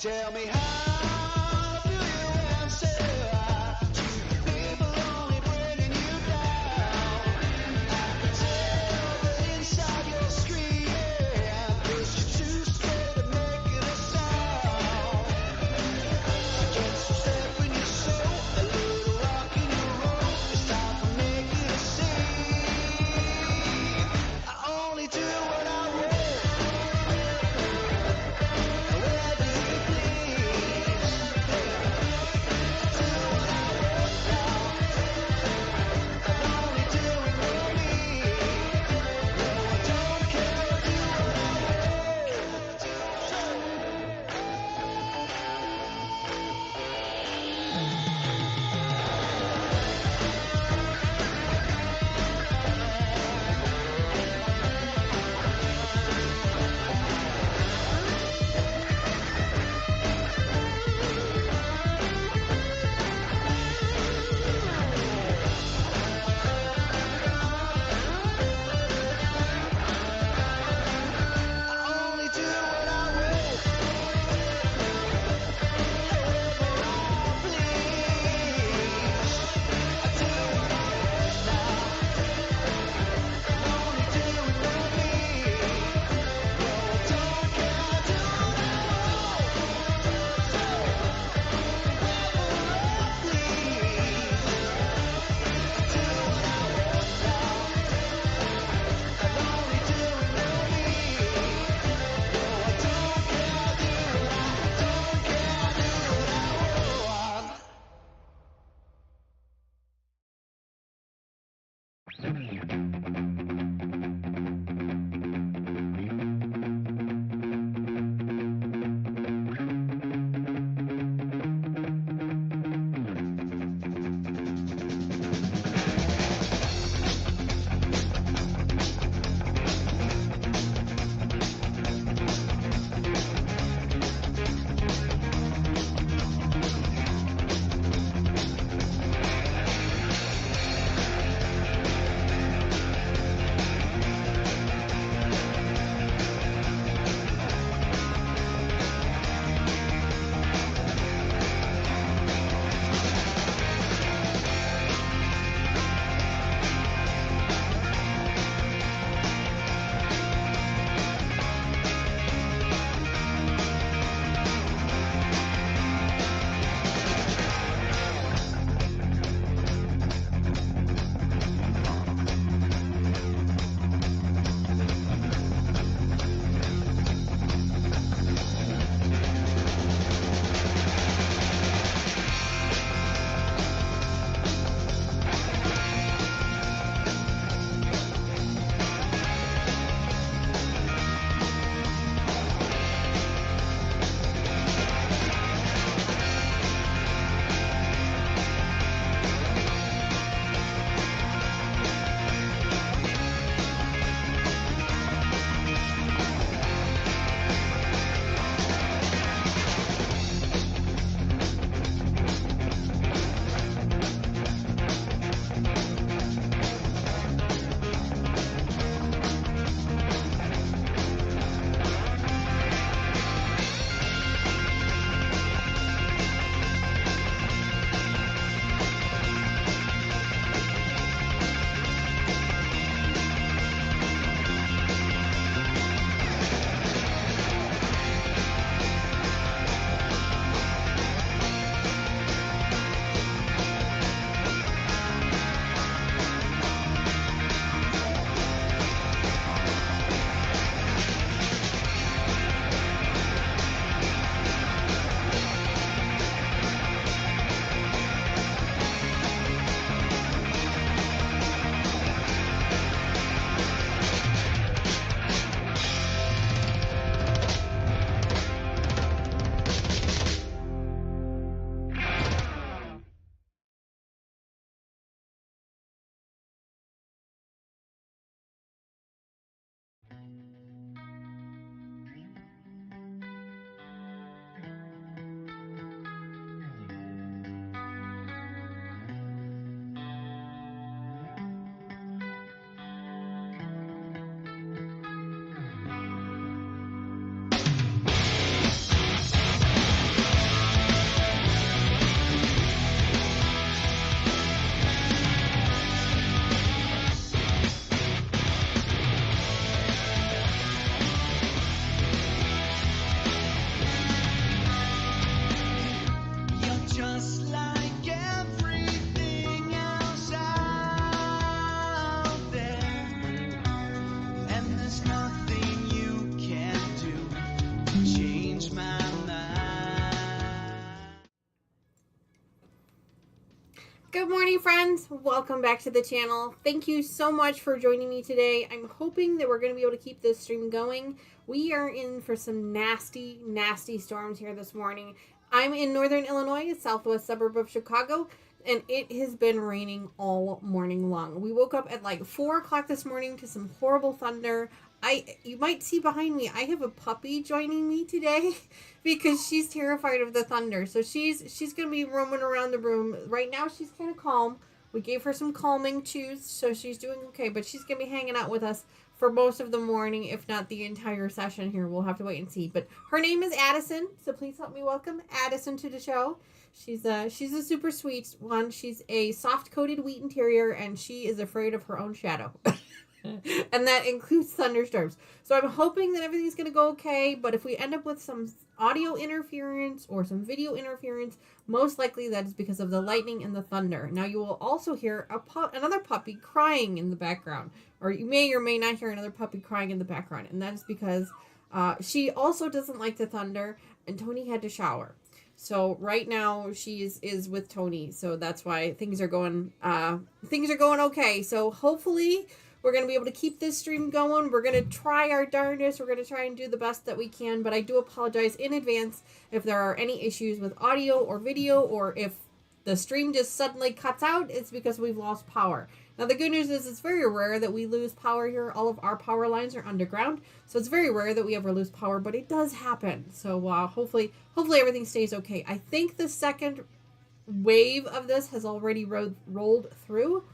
Tell me how do you answer to people only bringing you down? I can tell that inside you're screaming, 'cause you're too scared to make it a sound. Get some step in your soul, a little rock in your roll. It's time for making a scene. I only do what I want. Where do you bleed? Good morning, friends. Welcome back to the channel. Thank you so much for joining me today. I'm hoping that we're going to be able to keep this stream going. We are in for some nasty, nasty storms here this morning. I'm in northern Illinois, southwest suburb of Chicago, and it has been raining all morning long. We woke up at like 4 o'clock this morning to some horrible thunder. You might see behind me, I have a puppy joining me today because she's terrified of the thunder. So she's going to be roaming around the room. Right now she's kind of calm. We gave her some calming chews, so she's doing okay. But she's going to be hanging out with us for most of the morning, if not the entire session here. We'll have to wait and see. But her name is Addison, so please help me welcome Addison to the show. She's a super sweet one. She's a soft-coated wheaten terrier, and she is afraid of her own shadow. And that includes thunderstorms. So I'm hoping that everything's going to go okay, but if we end up with some audio interference or some video interference, most likely that is because of the lightning and the thunder. Now you will also hear another puppy crying in the background, or you may or may not hear another puppy crying in the background, and that is because she also doesn't like the thunder, and Tony had to shower. So right now she is with Tony, so that's why things are going okay. So hopefully we're going to be able to keep this stream going. We're going to try our darndest. We're going to try and do the best that we can. But I do apologize in advance if there are any issues with audio or video, or if the stream just suddenly cuts out, it's because we've lost power. Now, the good news is it's very rare that we lose power here. All of our power lines are underground, so it's very rare that we ever lose power, but it does happen. So hopefully everything stays okay. I think the second wave of this has already rolled through.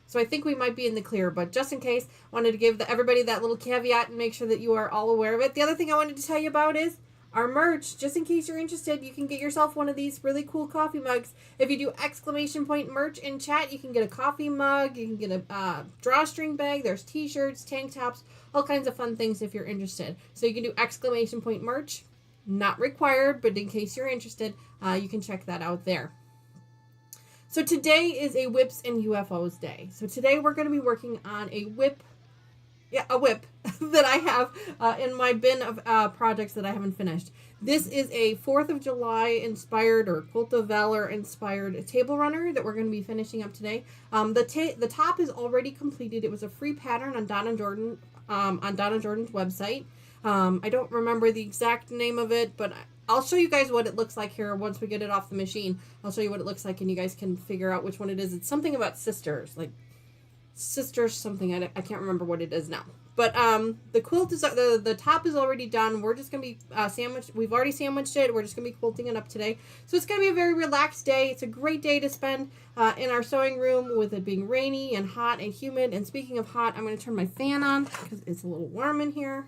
So I think we might be in the clear, but just in case, wanted to give everybody that little caveat and make sure that you are all aware of it. The other thing I wanted to tell you about is our merch. Just in case you're interested, you can get yourself one of these really cool coffee mugs. If you do ! merch in chat, you can get a coffee mug, you can get a drawstring bag, there's t-shirts, tank tops, all kinds of fun things if you're interested. So you can do ! merch, not required, but in case you're interested, you can check that out there. So today is a Whips and UFOs day. So today we're going to be working on a whip that I have in my bin of projects that I haven't finished. This is a 4th of July inspired, or Quilt of Valor inspired table runner that we're going to be finishing up today. The top is already completed. It was a free pattern on Donna Jordan's website. I don't remember the exact name of it, but I'll show you guys what it looks like here once we get it off the machine. I'll show you what it looks like, and you guys can figure out which one it is. It's something about sisters, like sisters something. I can't remember what it is now. But the quilt is the top is already done. We're just gonna be sandwiched. We've already sandwiched it. We're just gonna be quilting it up today. So it's gonna be a very relaxed day. It's a great day to spend in our sewing room with it being rainy and hot and humid. And speaking of hot, I'm gonna turn my fan on because it's a little warm in here.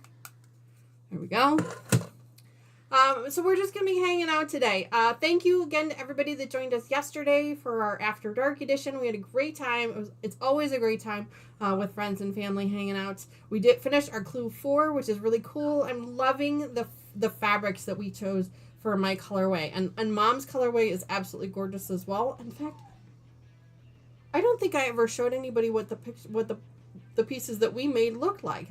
There we go. So we're just going to be hanging out today. Thank you again to everybody that joined us yesterday for our After Dark edition. We had a great time. It's always a great time with friends and family hanging out. We did finish our Clue 4, which is really cool. I'm loving the fabrics that we chose for my colorway. And Mom's colorway is absolutely gorgeous as well. In fact, I don't think I ever showed anybody what the pieces that we made looked like.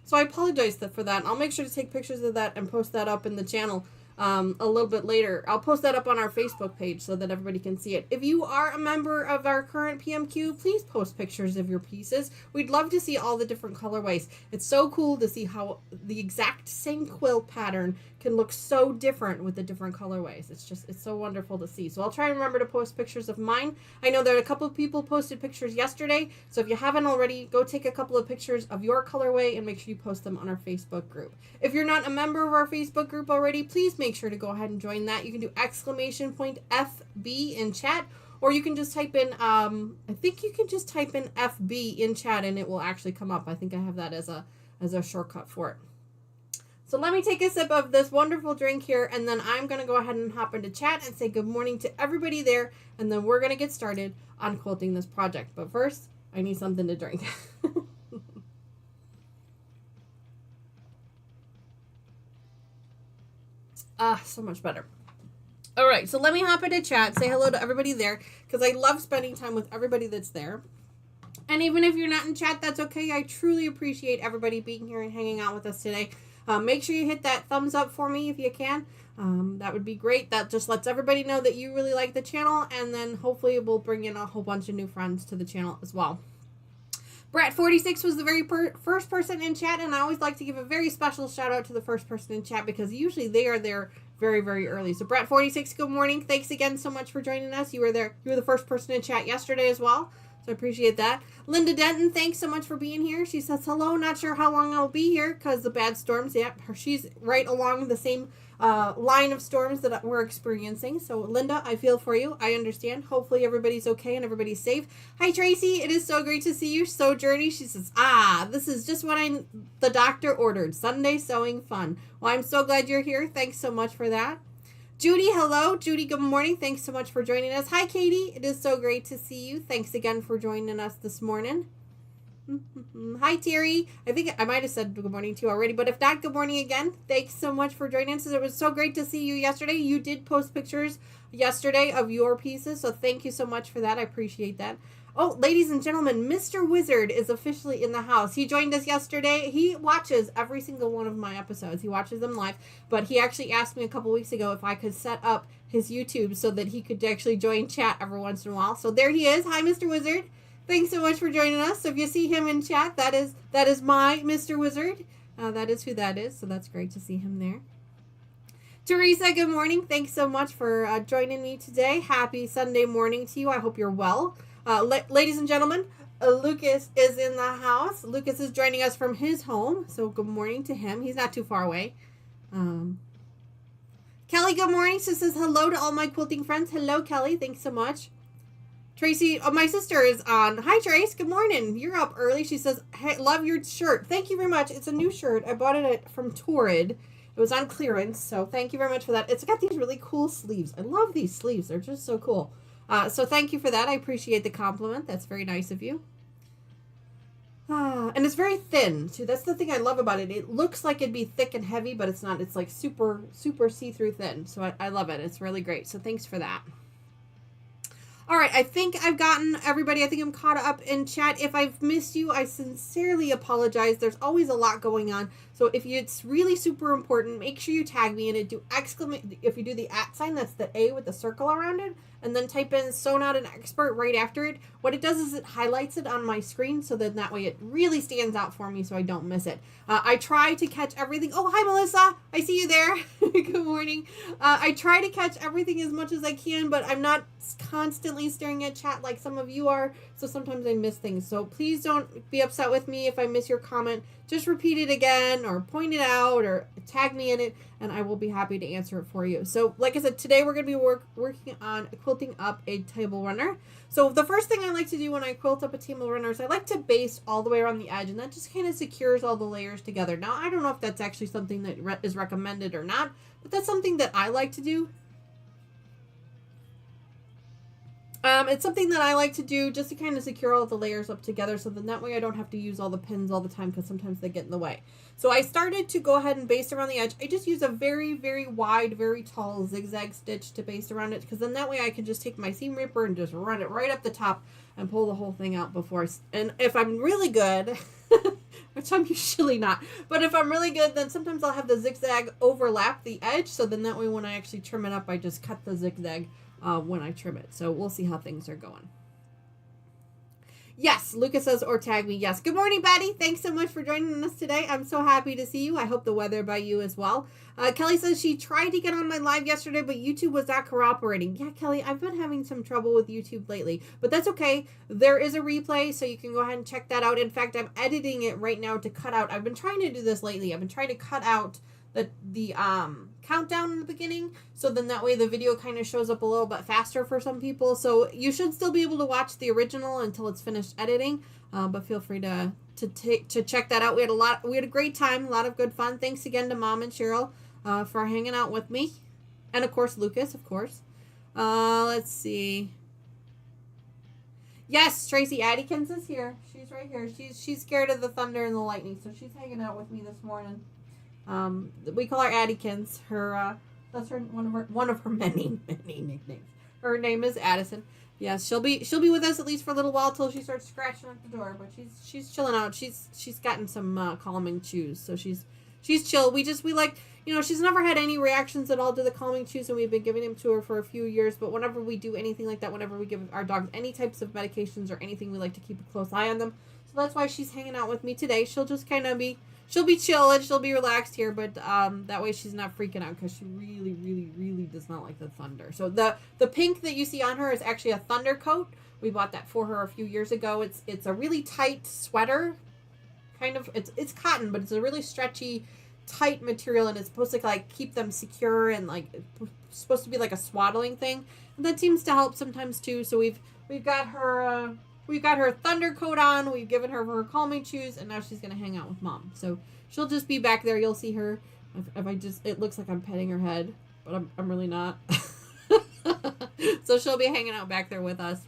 So I apologize for that. I'll make sure to take pictures of that and post that up in the channel a little bit later. I'll post that up on our Facebook page so that everybody can see it. If you are a member of our current PMQ, please post pictures of your pieces. We'd love to see all the different colorways. It's so cool to see how the exact same quilt pattern can look so different with the different colorways. It's so wonderful to see. So I'll try and remember to post pictures of mine. I know that a couple of people posted pictures yesterday, so if you haven't already, go take a couple of pictures of your colorway and make sure you post them on our Facebook group. If you're not a member of our Facebook group already, please make sure to go ahead and join that. You can do !FB in chat, or you can just type in, I think you can just type in FB in chat and it will actually come up. I think I have that as a shortcut for it. So let me take a sip of this wonderful drink here, and then I'm going to go ahead and hop into chat and say good morning to everybody there, and then we're going to get started on quilting this project. But first, I need something to drink. So much better. All right, so let me hop into chat, say hello to everybody there, because I love spending time with everybody that's there. And even if you're not in chat, that's okay. I truly appreciate everybody being here and hanging out with us today. Make sure you hit that thumbs up for me if you can. That would be great. That just lets everybody know that you really like the channel, and then hopefully we'll bring in a whole bunch of new friends to the channel as well. Brat46 was the very first person in chat, and I always like to give a very special shout out to the first person in chat because usually they are there very, very early. So Brat46, good morning. Thanks again so much for joining us. You were there. You were the first person in chat yesterday as well, so I appreciate that. Linda Denton, thanks so much for being here. She says hello. Not sure how long I'll be here because the bad storms. Yep, she's right along the same line of storms that we're experiencing. So Linda, I feel for you. I understand. Hopefully everybody's okay and everybody's safe. Hi Tracy, it is so great to see you. So Journey, she says, this is just what the doctor ordered. Sunday sewing fun. Well, I'm so glad you're here. Thanks so much for that. Judy, hello. Judy, good morning. Thanks so much for joining us. Hi Katie, it is so great to see you. Thanks again for joining us this morning. Hi Terry. I think I might have said good morning to you already, but if not, good morning again. Thanks so much for joining us. It was so great to see you yesterday. You did post pictures yesterday of your pieces, so thank you so much for that. I appreciate that. Oh, ladies and gentlemen, Mr. Wizard is officially in the house. He joined us yesterday. He watches every single one of my episodes. He watches them live, but he actually asked me a couple weeks ago if I could set up his YouTube so that he could actually join chat every once in a while. So there he is. Hi, Mr. Wizard. Thanks so much for joining us. So if you see him in chat, that is my Mr. Wizard. That is who that is. So that's great to see him there. Teresa, good morning. Thanks so much for joining me today. Happy Sunday morning to you. I hope you're well. Ladies and gentlemen, Lucas is in the house. Lucas is joining us from his home. So good morning to him. He's not too far away. Kelly, good morning. She says hello to all my quilting friends. Hello, Kelly. Thanks so much. Tracy, my sister is on. Hi, Trace. Good morning. You're up early. She says, hey, love your shirt. Thank you very much. It's a new shirt. I bought it from Torrid. It was on clearance, so thank you very much for that. It's got these really cool sleeves. I love these sleeves. They're just so cool. So thank you for that. I appreciate the compliment. That's very nice of you. And it's very thin, too. That's the thing I love about it. It looks like it'd be thick and heavy, but it's not. It's like super, super see-through thin. So I love it. It's really great. So thanks for that. All right, I think I've gotten everybody. I think I'm caught up in chat. If I've missed you, I sincerely apologize. There's always a lot going on. So if it's really super important, make sure you tag me in it. If you do the @ sign, that's the A with the circle around it, and then type in "So Not an Expert" right after it. What it does is it highlights it on my screen, so that way it really stands out for me so I don't miss it. I try to catch everything. Oh, hi, Melissa. I see you there. Good morning. I try to catch everything as much as I can, but I'm not constantly staring at chat like some of you are, so sometimes I miss things. So please don't be upset with me if I miss your comment. Just repeat it again or point it out or tag me in it, and I will be happy to answer it for you. So like I said, today we're going to be working on quilting up a table runner. So the first thing I like to do when I quilt up a table runner is I like to baste all the way around the edge, and that just kind of secures all the layers together. Now, I don't know if that's actually something that is recommended or not, but that's something that I like to do. It's something that I like to do just to kind of secure all the layers up together, so then that way I don't have to use all the pins all the time because sometimes they get in the way. So I started to go ahead and baste around the edge. I just use a very, very wide, very tall zigzag stitch to baste around it, because then that way I can just take my seam ripper and just run it right up the top and pull the whole thing out before and if I'm really good, which I'm usually not, but if I'm really good, then sometimes I'll have the zigzag overlap the edge, so then that way when I actually trim it up, I just cut the zigzag when I trim it. So we'll see how things are going. Yes, Lucas says, or tag me. Yes. Good morning, Betty. Thanks so much for joining us today. I'm so happy to see you. I hope the weather by you as well. Kelly says she tried to get on my live yesterday, but YouTube was not cooperating. Yeah, Kelly, I've been having some trouble with YouTube lately, but that's okay. There is a replay, so you can go ahead and check that out. In fact, I'm editing it right now to cut out. I've been trying to do this lately. I've been trying to cut out the countdown in the beginning, so then that way the video kind of shows up a little bit faster for some people. So you should still be able to watch the original until it's finished editing, but feel free to check that out. We had a great time, a lot of good fun. Thanks again to Mom and Cheryl for hanging out with me, and of course Lucas, of course. Let's see. Yes, Tracy Addikins is here. She's right here. She's scared of the thunder and the lightning, so she's hanging out with me this morning. We call her Addikins. That's one of her many nicknames. Her name is Addison. Yes, she'll be with us at least for a little while till she starts scratching at the door. But she's chilling out. She's gotten some calming chews, so she's She's chill. We like, she's never had any reactions at all to the calming chews, and we've been giving them to her for a few years. But whenever we do anything like that, whenever we give our dogs any types of medications or anything, we like to keep a close eye on them. So that's why she's hanging out with me today. She'll just kind of she'll be chill and she'll be relaxed here, but that way she's not freaking out because she really, really, really does not like the thunder. So the pink that you see on her is actually a thunder coat. We bought that for her a few years ago. It's a really tight sweater. Kind of, it's cotton, but it's a really stretchy, tight material, and it's supposed to like keep them secure, and like it's supposed to be like a swaddling thing, and that seems to help sometimes too. So we've got her thunder coat on, we've given her calming chews, and now she's gonna hang out with Mom. So she'll just be back there. You'll see her. It looks like I'm petting her head, but I'm really not. So she'll be hanging out back there with us.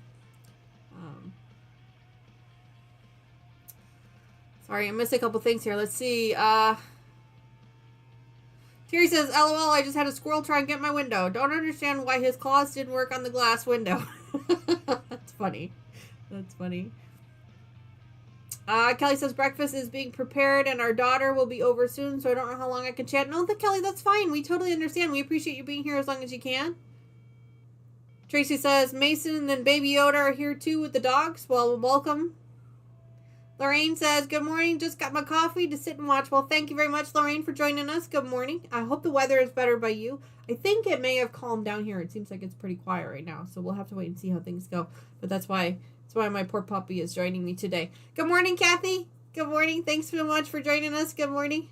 Sorry, I missed a couple things here. Let's see. Terry says, LOL, I just had a squirrel try and get my window. Don't understand why his claws didn't work on the glass window. That's funny. That's funny. Kelly says, breakfast is being prepared and our daughter will be over soon, so I don't know how long I can chat. No, Kelly, that's fine. We totally understand. We appreciate you being here as long as you can. Tracy says, Mason and Baby Yoda are here too with the dogs. Well, welcome. Lorraine says, good morning. Just got my coffee to sit and watch. Well, thank you very much, Lorraine, for joining us. Good morning. I hope the weather is better by you. I think it may have calmed down here. It seems like it's pretty quiet right now, so we'll have to wait and see how things go. But that's why my poor puppy is joining me today. Good morning, Kathy. Good morning. Thanks so much for joining us. Good morning.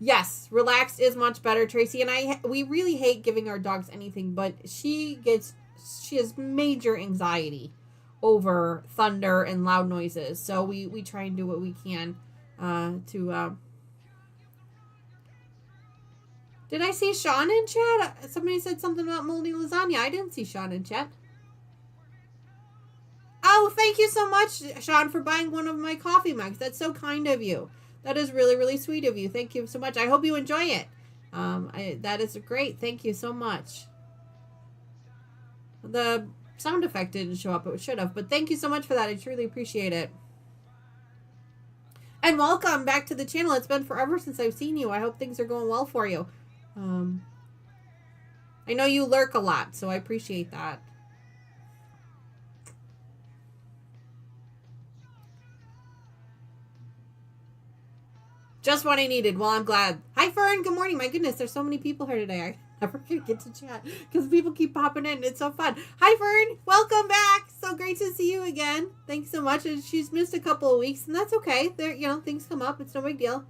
Yes, relaxed is much better, Tracy. And we really hate giving our dogs anything, but she has major anxiety over thunder and loud noises, so we try and do what we can to Did I see Sean in chat? Somebody said something about moldy lasagna. I didn't see Sean in chat. Oh, thank you so much, Sean, for buying one of my coffee mugs. That's so kind of you. That is really, really sweet of you. Thank you so much. I hope you enjoy it. That is great. Thank you so much. The sound effect didn't show up. It should have. But thank you so much for that. I truly appreciate it. And welcome back to the channel. It's been forever since I've seen you. I hope things are going well for you. I know you lurk a lot, so I appreciate that. Just what I needed. Well, I'm glad. Hi, Fern. Good morning. My goodness, there's so many people here today. I never can get to chat because people keep popping in. It's so fun. Hi, Fern. Welcome back. So great to see you again. Thanks so much. And she's missed a couple of weeks, and that's okay. There, things come up. It's no big deal.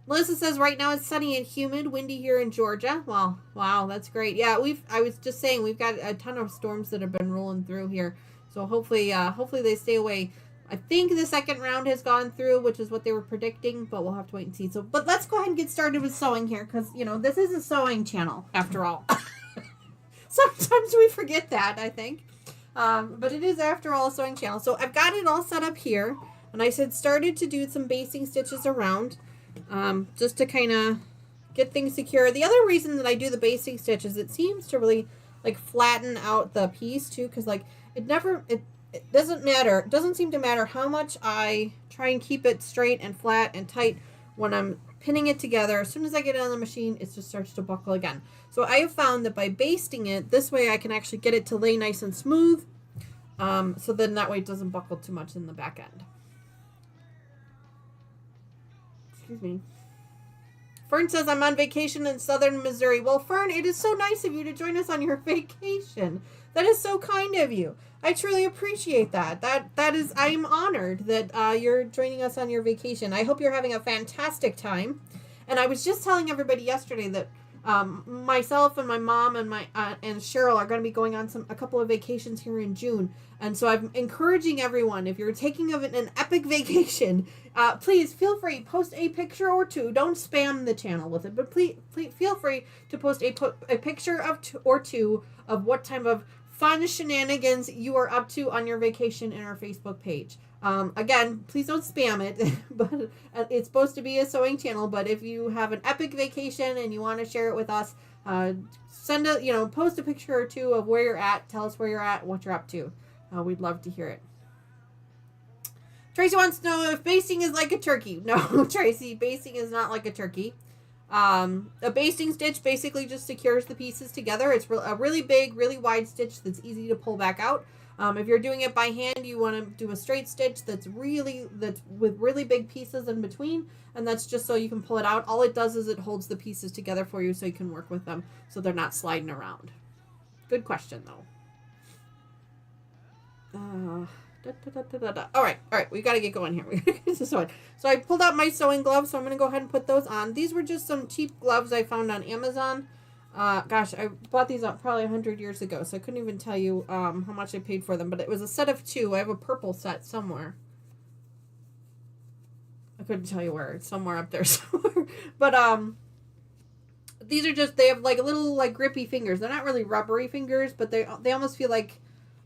Melissa says right now it's sunny and humid, windy here in Georgia. Well, wow, that's great. Yeah, I was just saying we've got a ton of storms that have been rolling through here. So hopefully they stay away. I think the second round has gone through, which is what they were predicting, but we'll have to wait and see. So, but let's go ahead and get started with sewing here because, this is a sewing channel after all. Sometimes we forget that, I think. But it is after all a sewing channel. So I've got it all set up here, and I started to do some basting stitches around. Just to kind of get things secure. The other reason that I do the basting stitch is it seems to really like flatten out the piece too, because like it doesn't matter. It doesn't seem to matter how much I try and keep it straight and flat and tight when I'm pinning it together. As soon as I get it on the machine, it just starts to buckle again. So I have found that by basting it, this way I can actually get it to lay nice and smooth. So then that way it doesn't buckle too much in the back end. Excuse me. Fern says, I'm on vacation in southern Missouri. Well, Fern, it is so nice of you to join us on your vacation. That is so kind of you. I truly appreciate that. That is, I am honored that you're joining us on your vacation. I hope you're having a fantastic time. And I was just telling everybody yesterday that myself and my mom and my and Cheryl are going to be going on a couple of vacations here in June. And so I'm encouraging everyone, if you're taking an epic vacation, please feel free, post a picture or two. Don't spam the channel with it, but please feel free to post a picture or two of what type of fun shenanigans you are up to on your vacation in our Facebook page. Again, please don't spam it, but it's supposed to be a sewing channel. But if you have an epic vacation and you want to share it with us, post a picture or two of where you're at. Tell us where you're at, what you're up to. We'd love to hear it. Tracy wants to know if basting is like a turkey. No, Tracy, basting is not like a turkey. A basting stitch basically just secures the pieces together. It's a really big, really wide stitch that's easy to pull back out. If you're doing it by hand, you want to do a straight stitch that's with really big pieces in between, and that's just so you can pull it out. All it does is it holds the pieces together for you so you can work with them so they're not sliding around. Good question, though. All right, we got to get going here. So I pulled out my sewing gloves, so I'm going to go ahead and put those on. These were just some cheap gloves I found on Amazon. Gosh, I bought these up probably 100 years ago, so I couldn't even tell you how much I paid for them, but it was a set of 2. I have a purple set somewhere. I couldn't tell you where. It's somewhere up there somewhere. But these are just, they have like little like grippy fingers. They're not really rubbery fingers, but they almost feel like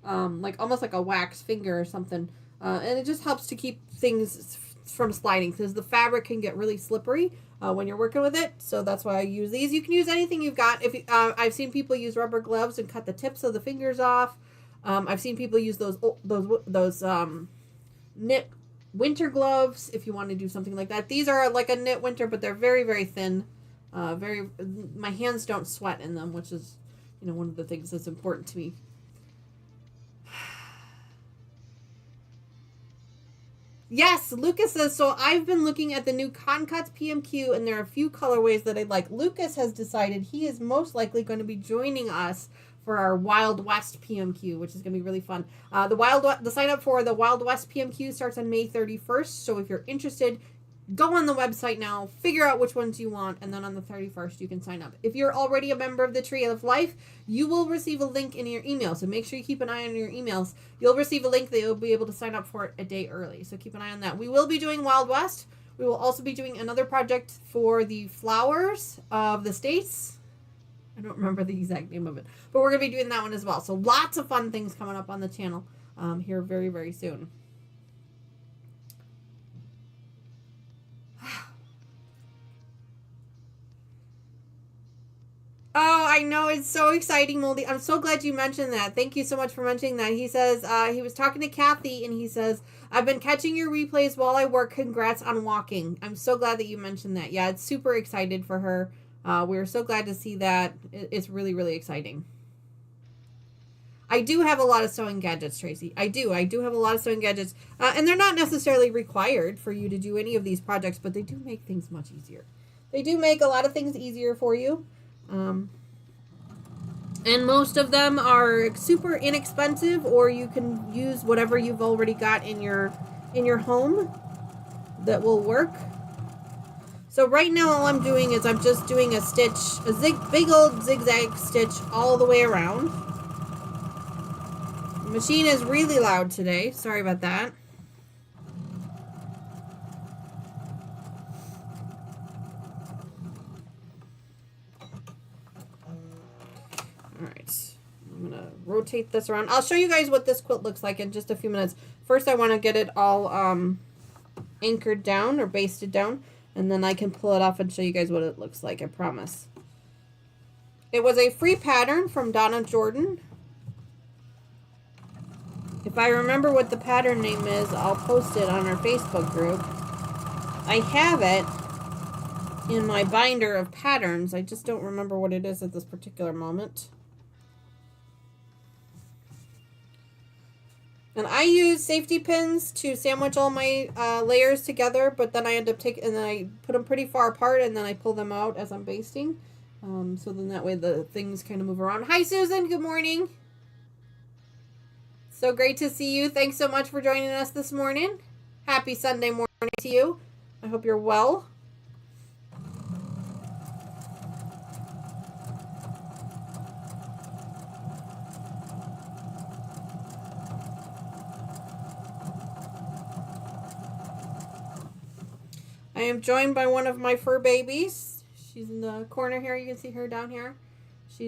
almost like a wax finger or something. And it just helps to keep things from sliding because the fabric can get really slippery when you're working with it. So that's why I use these. You can use anything you've got. If I've seen people use rubber gloves and cut the tips of the fingers off. I've seen people use those knit winter gloves if you want to do something like that. These are like a knit winter, but they're very, very thin. My hands don't sweat in them, which is, one of the things that's important to me. Yes, Lucas says, so I've been looking at the new Cotton Cuts PMQ, and there are a few colorways that I like. Lucas has decided he is most likely going to be joining us for our Wild West PMQ, which is going to be really fun. The sign up for the Wild West PMQ starts on May 31st, so if you're interested, go on the website now, figure out which ones you want, and then on the 31st you can sign up. If you're already a member of the Tree of Life, you will receive a link in your email, so make sure you keep an eye on your emails. You'll receive a link that you'll be able to sign up for it a day early, so keep an eye on that. We will be doing Wild West. We will also be doing another project for the flowers of the states. I don't remember the exact name of it, but we're going to be doing that one as well. So lots of fun things coming up on the channel here very, very soon. Oh, I know. It's so exciting, Moldy. I'm so glad you mentioned that. Thank you so much for mentioning that. He says, he was talking to Kathy, and he says, I've been catching your replays while I work. Congrats on walking. I'm so glad that you mentioned that. Yeah, it's super excited for her. We're so glad to see that. It's really, really exciting. I do have a lot of sewing gadgets, Tracy. I do have a lot of sewing gadgets. And they're not necessarily required for you to do any of these projects, but they do make things much easier. They do make a lot of things easier for you. And most of them are super inexpensive, or you can use whatever you've already got in your home that will work. So right now all I'm doing is I'm just doing a stitch, big old zigzag stitch all the way around. The machine is really loud today. Sorry about that. Alright, I'm going to rotate this around. I'll show you guys what this quilt looks like in just a few minutes. First I want to get it all anchored down or basted down, and then I can pull it off and show you guys what it looks like, I promise. It was a free pattern from Donna Jordan. If I remember what the pattern name is, I'll post it on our Facebook group. I have it in my binder of patterns. I just don't remember what it is at this particular moment. And I use safety pins to sandwich all my layers together, but then I end up and then I put them pretty far apart, and then I pull them out as I'm basting. So then that way the things kind of move around. Hi, Susan. Good morning. So great to see you. Thanks so much for joining us this morning. Happy Sunday morning to you. I hope you're well. I am joined by one of my fur babies. She's in the corner here. You can see her down here. She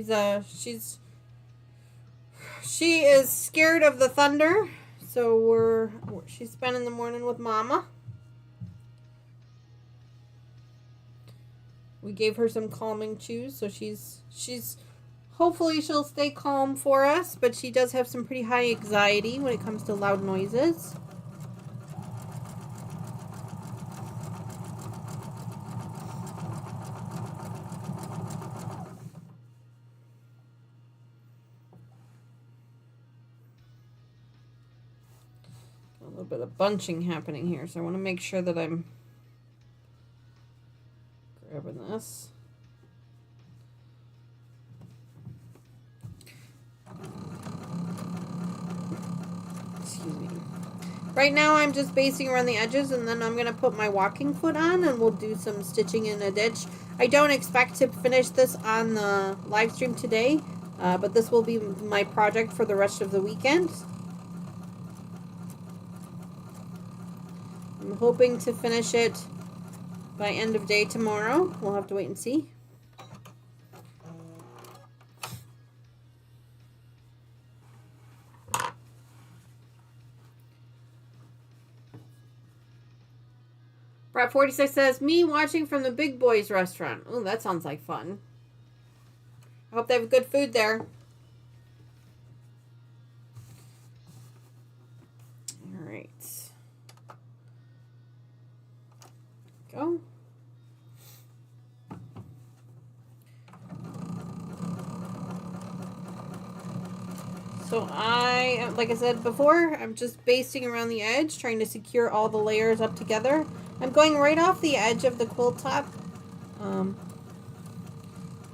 is scared of the thunder, so she's spending the morning with Mama. We gave her some calming chews, so she's hopefully she'll stay calm for us, but she does have some pretty high anxiety when it comes to loud noises. little bit of bunching happening here, so I want to make sure that I'm grabbing this. Excuse me. Right now I'm just basting around the edges, and then I'm going to put my walking foot on and we'll do some stitching in a ditch. I don't expect to finish this on the live stream today, but this will be my project for the rest of the weekend. I'm hoping to finish it by end of day tomorrow. We'll have to wait and see. Brett46 says, me watching from the Big Boys restaurant. Oh, that sounds like fun. I hope they have good food there. All right. Go. So like I said before, I'm just basting around the edge, trying to secure all the layers up together. I'm going right off the edge of the quilt top.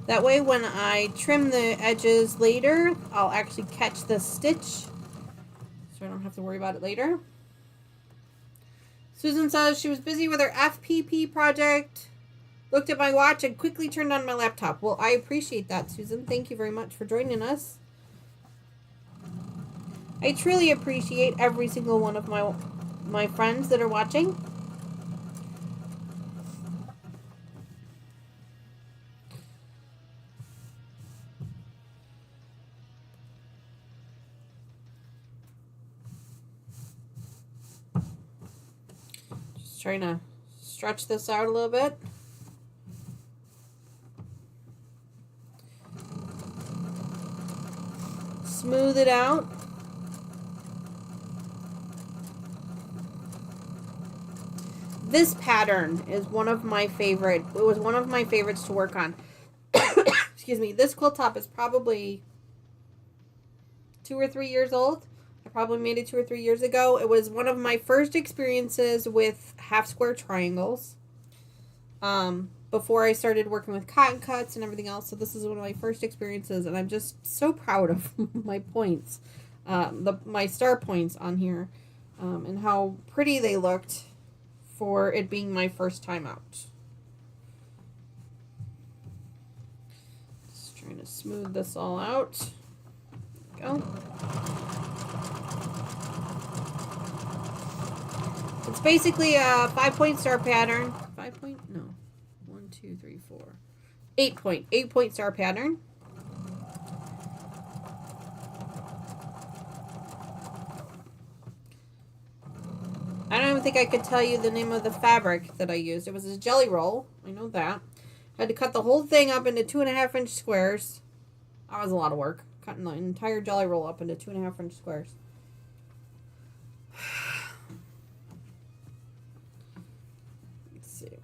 That way when I trim the edges later, I'll actually catch the stitch, so I don't have to worry about it later. Susan says she was busy with her FPP project, looked at my watch, and quickly turned on my laptop. Well, I appreciate that, Susan. Thank you very much for joining us. I truly appreciate every single one of my friends that are watching. Just trying to stretch this out a little bit. Smooth it out. This pattern is one of my favorite. It was one of my favorites to work on. Excuse me. This quilt top is probably 2 or 3 years old. I probably made it 2 or 3 years ago. It was one of my first experiences with half square triangles. Before I started working with cotton cuts and everything else. So this is one of my first experiences, and I'm just so proud of my points, my star points on here, and how pretty they looked for it being my first time out. Just trying to smooth this all out. There we go. It's basically a 5-point star pattern. 5-point? No. 1, 2, 3, 4. 8-point star pattern. I don't even think I could tell you the name of the fabric that I used. It was a jelly roll. I know that. I had to cut the whole thing up into 2.5-inch squares. That was a lot of work. Cutting the entire jelly roll up into 2.5-inch squares. Let's see.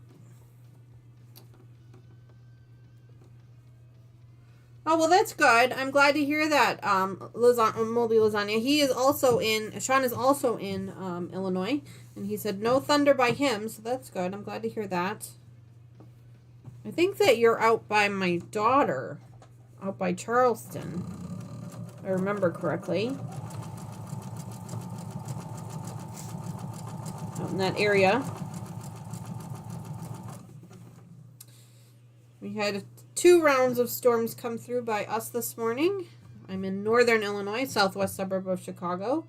Oh, well, that's good. I'm glad to hear that, Moldy Lasagna. Sean is also in Illinois, and he said no thunder by him, so that's good. I'm glad to hear that. I think that you're out by my daughter, out by Charleston, if I remember correctly. Out in that area. We had 2 rounds of storms come through by us this morning. I'm in northern Illinois, southwest suburb of Chicago.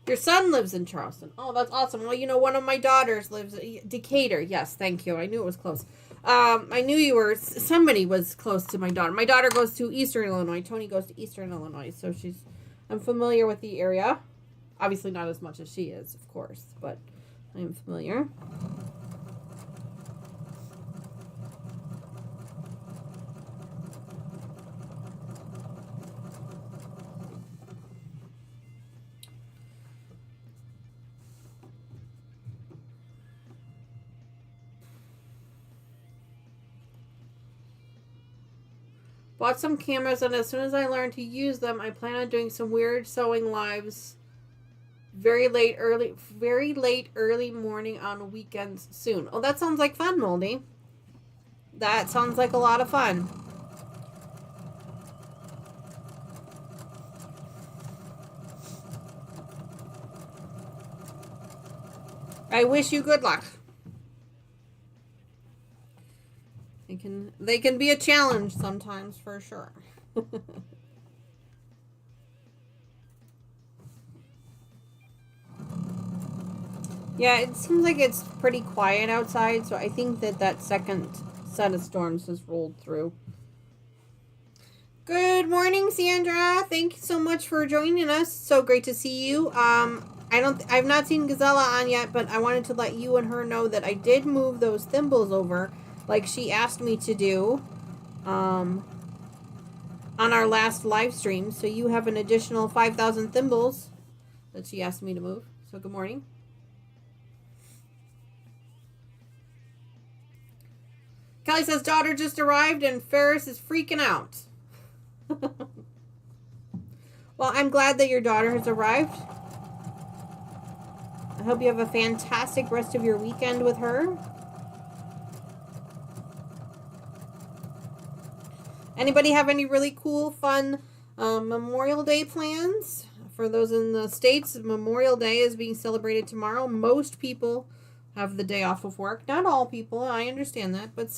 Your son lives in Charleston. Oh, that's awesome. Well, one of my daughters lives in Decatur. Yes, thank you. I knew it was close. I knew somebody was close to my daughter. My daughter goes to Eastern Illinois. Tony goes to Eastern Illinois. So I'm familiar with the area. Obviously not as much as she is, of course, but I am familiar. Bought some cameras, and as soon as I learn to use them, I plan on doing some weird sewing lives very late early morning on weekends soon. Oh, that sounds like fun, Moldy. That sounds like a lot of fun. I wish you good luck. They can be a challenge sometimes, for sure. Yeah, it seems like it's pretty quiet outside, so I think that second set of storms has rolled through. Good morning, Sandra. Thank you so much for joining us. So great to see you. I've not seen Gazella on yet, but I wanted to let you and her know that I did move those thimbles over, like she asked me to do, on our last live stream. So you have an additional 5,000 thimbles that she asked me to move. So good morning. Kelly says daughter just arrived and Ferris is freaking out. Well, I'm glad that your daughter has arrived. I hope you have a fantastic rest of your weekend with her. Anybody have any really cool, fun Memorial Day plans? For those in the States, Memorial Day is being celebrated tomorrow. Most people have the day off of work. Not all people, I understand that, but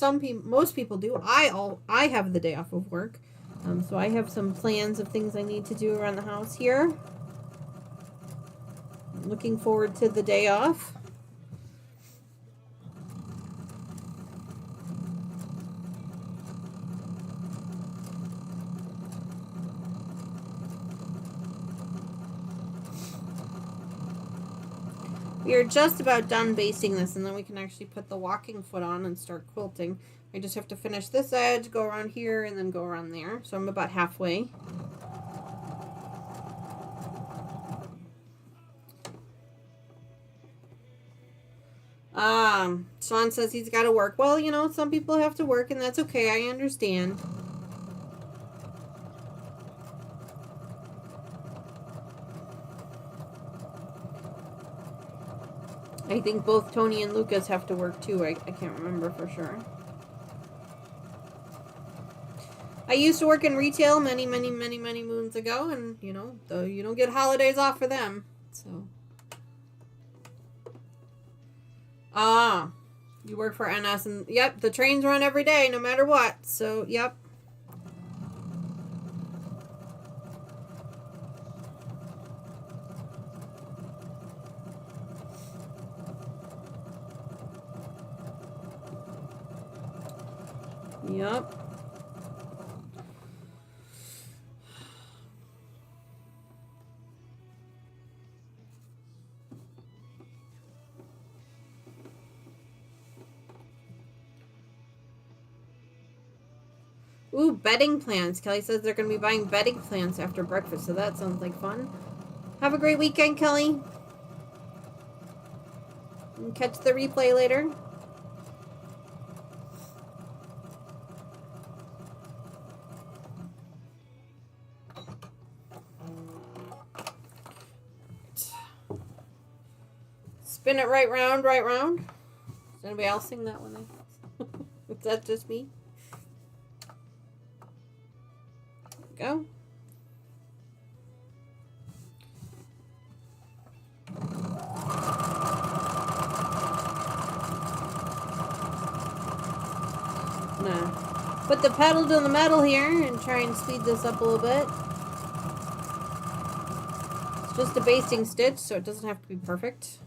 most people do. I have the day off of work. So I have some plans of things I need to do around the house here. I'm looking forward to the day off. We are just about done basting this, and then we can actually put the walking foot on and start quilting. I just have to finish this edge, go around here, and then go around there. So I'm about halfway. Sean says he's got to work. Well, you know, some people have to work, and that's okay. I understand. I think both Tony and Lucas have to work too. I can't remember for sure. I used to work in retail many moons ago, and you know, you don't get holidays off for them. So, you work for NS, and yep, the trains run every day, no matter what. So, yep. Yep. Ooh, bedding plants. Kelly says they're going to be buying bedding plants after breakfast, so that sounds like fun. Have a great weekend, Kelly. And catch the replay later. Spin it right round, right round. Does anybody else sing that one? Is that just me? Go. Nah. Put the pedal to the metal here and try and speed this up a little bit. It's just a basting stitch, so it doesn't have to be perfect.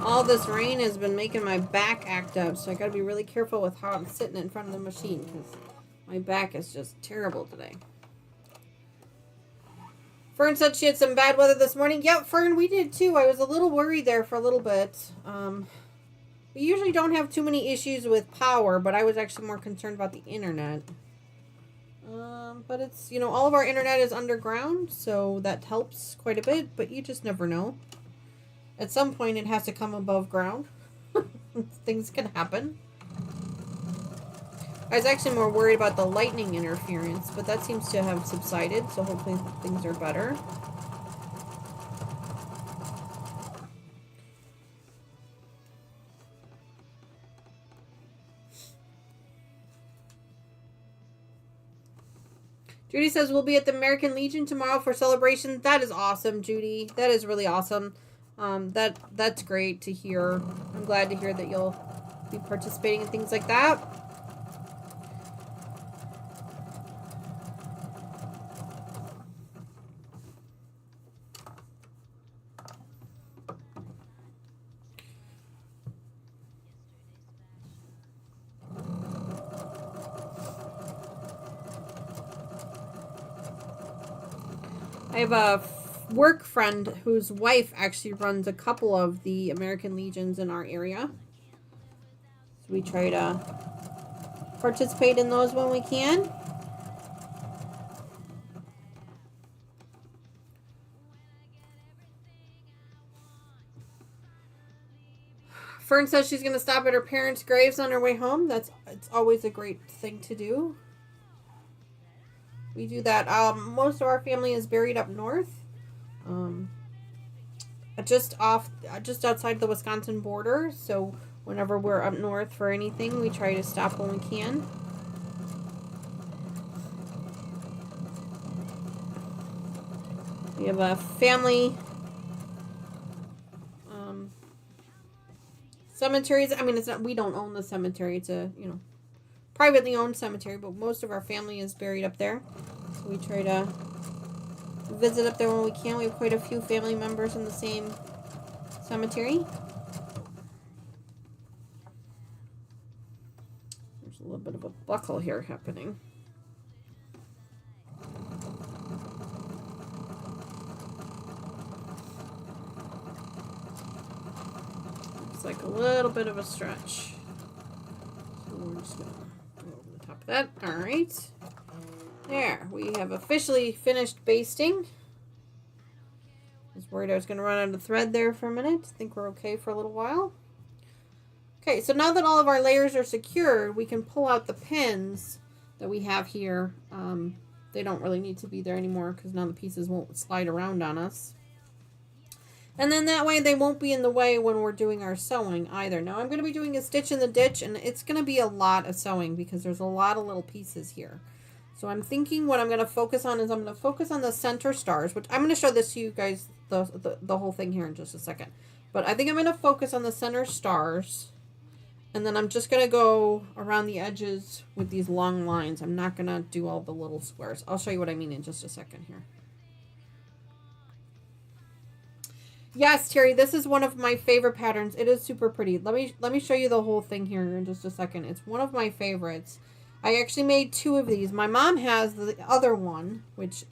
All this rain has been making my back act up, so I gotta be really careful with how I'm sitting in front of the machine, because my back is just terrible today. Fern said she had some bad weather this morning. Yep, Fern, we did too. I was a little worried there for a little bit. We usually don't have too many issues with power, but I was actually more concerned about the internet. But it's, you know, all of our internet is underground, so that helps quite a bit, but you just never know. At some point, it has to come above ground. Things can happen. I was actually more worried about the lightning interference, but that seems to have subsided, so hopefully things are better. Judy says we'll be at the American Legion tomorrow for celebration. That is awesome, Judy. That is really awesome. That's great to hear. I'm glad to hear that you'll be participating in things like that. I have a work friend whose wife actually runs a couple of the American Legions in our area. So we try to participate in those when we can. Fern says she's going to stop at her parents' graves on her way home. It's always a great thing to do. We do that. Most of our family is buried up north. Just outside the Wisconsin border. So whenever we're up north for anything, we try to stop when we can. We have a family cemeteries. I mean, it's not, we don't own the cemetery. It's a, you know, privately owned cemetery, but most of our family is buried up there. So we try to visit up there when we can. We have quite a few family members in the same cemetery. There's a little bit of a buckle here happening. Looks like a little bit of a stretch. So we're just going to go over the top of that. All right. There, we have officially finished basting. I was worried I was going to run out of thread there for a minute. I think we're okay for a little while. Okay, so now that all of our layers are secured, we can pull out the pins that we have here. They don't really need to be there anymore because now the pieces won't slide around on us. And then that way they won't be in the way when we're doing our sewing either. Now I'm going to be doing a stitch in the ditch, and it's going to be a lot of sewing because there's a lot of little pieces here. So I'm thinking what I'm going to focus on is I'm going to focus on the center stars, which I'm going to show this to you guys, the whole thing here in just a second. But I think I'm going to focus on the center stars, and then I'm just going to go around the edges with these long lines. I'm not going to do all the little squares. I'll show you what I mean in just a second here. Yes, Terry, this is one of my favorite patterns. It is super pretty. Let me show you the whole thing here in just a second. It's one of my favorites. I actually made two of these. My mom has the other one, which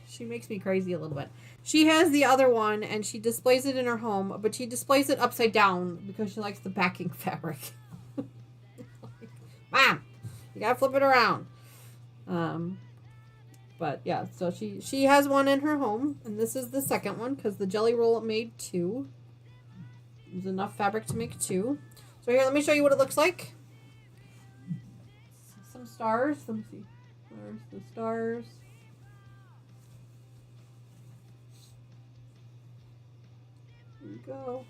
she makes me crazy a little bit. She has the other one, and she displays it in her home, but she displays it upside down because she likes the backing fabric. Mom, you gotta flip it around. But yeah, so she has one in her home, and this is the second one because the jelly roll made two. There's enough fabric to make two. So here, let me show you what it looks like. Some stars. Let me see. There's the stars. There you go.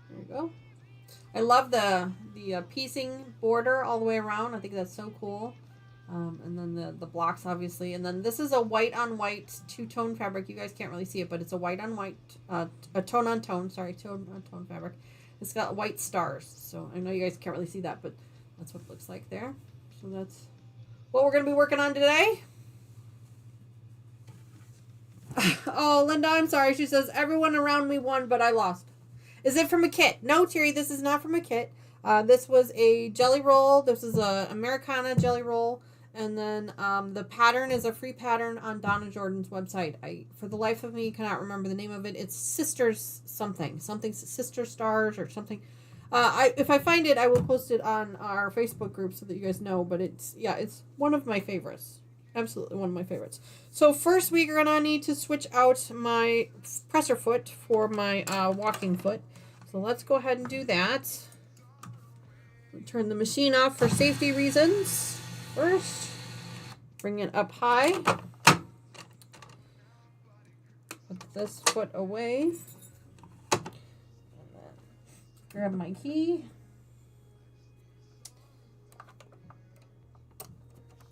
There you go. I love the piecing border all the way around. I think that's so cool. And then the blocks, obviously. And then this is a white on white two-tone fabric. You guys can't really see it, but it's a white on white, a tone on tone, sorry, tone on tone fabric. It's got white stars. So I know you guys can't really see that, but that's what it looks like there. So that's what we're going to be working on today. Oh, Linda, I'm sorry. She says, everyone around me won, but I lost. Is it from a kit? No, Terry, this is not from a kit. This was a jelly roll. This is a Americana jelly roll. And then the pattern is a free pattern on Donna Jordan's website. I, for the life of me, cannot remember the name of it. It's Sisters something. Sister Stars or something. If I find it, I will post it on our Facebook group so that you guys know. But it's one of my favorites. Absolutely one of my favorites. So first we're going to need to switch out my presser foot for my walking foot. So let's go ahead and do that. Turn the machine off for safety reasons first. Bring it up high. Put this foot away. And then grab my key.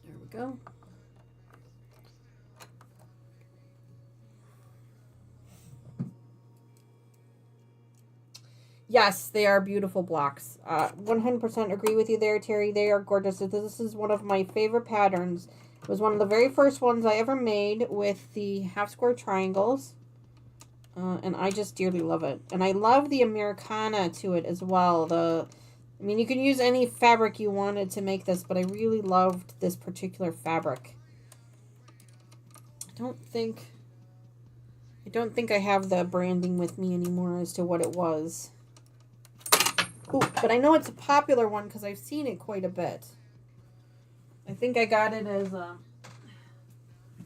There we go. Yes, they are beautiful blocks. 100% agree with you there, Terry. They are gorgeous. This is one of my favorite patterns. It was one of the very first ones I ever made with the half square triangles. And I just dearly love it. And I love the Americana to it as well. I mean, you can use any fabric you wanted to make this, but I really loved this particular fabric. I don't think I have the branding with me anymore as to what it was. Ooh, but I know it's a popular one because I've seen it quite a bit. I think I got it as I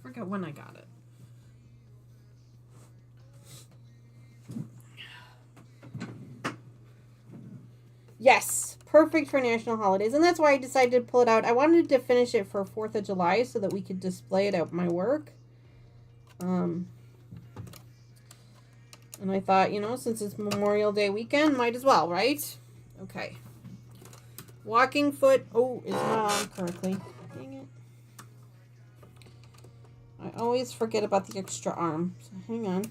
forget when I got it. Yes, perfect for national holidays. And that's why I decided to pull it out. I wanted to finish it for 4th of July so that we could display it at my work. And I thought, since it's Memorial Day weekend, might as well, right? Okay. Walking foot, is not on correctly. Dang it. I always forget about the extra arm. So hang on.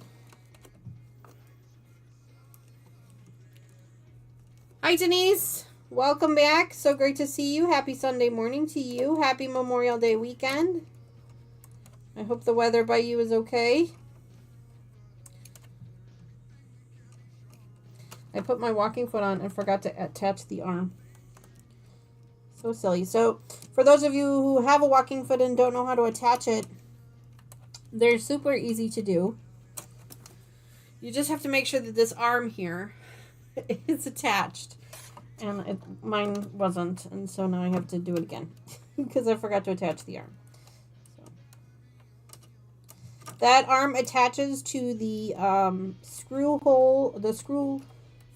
Hi, Denise. Welcome back. So great to see you. Happy Sunday morning to you. Happy Memorial Day weekend. I hope the weather by you is okay. I put my walking foot on and forgot to attach the arm. So silly. So, for those of you who have a walking foot and don't know how to attach it, they're super easy to do. You just have to make sure that this arm here is attached. And mine wasn't, and so now I have to do it again because I forgot to attach the arm. So. That arm attaches to the screw hole, the screw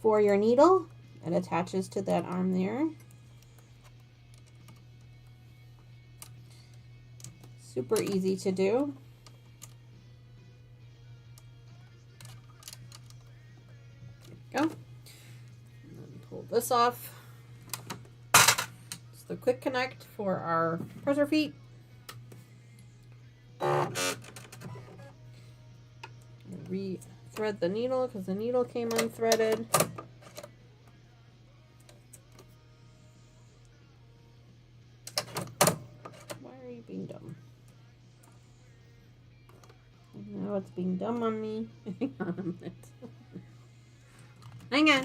for your needle. It attaches to that arm there. Super easy to do. There we go. And then pull this off. It's the quick connect for our presser feet. Re-thread the needle because the needle came unthreaded. Being dumb. Now it's being dumb on me. Hang on a minute. Hang on. I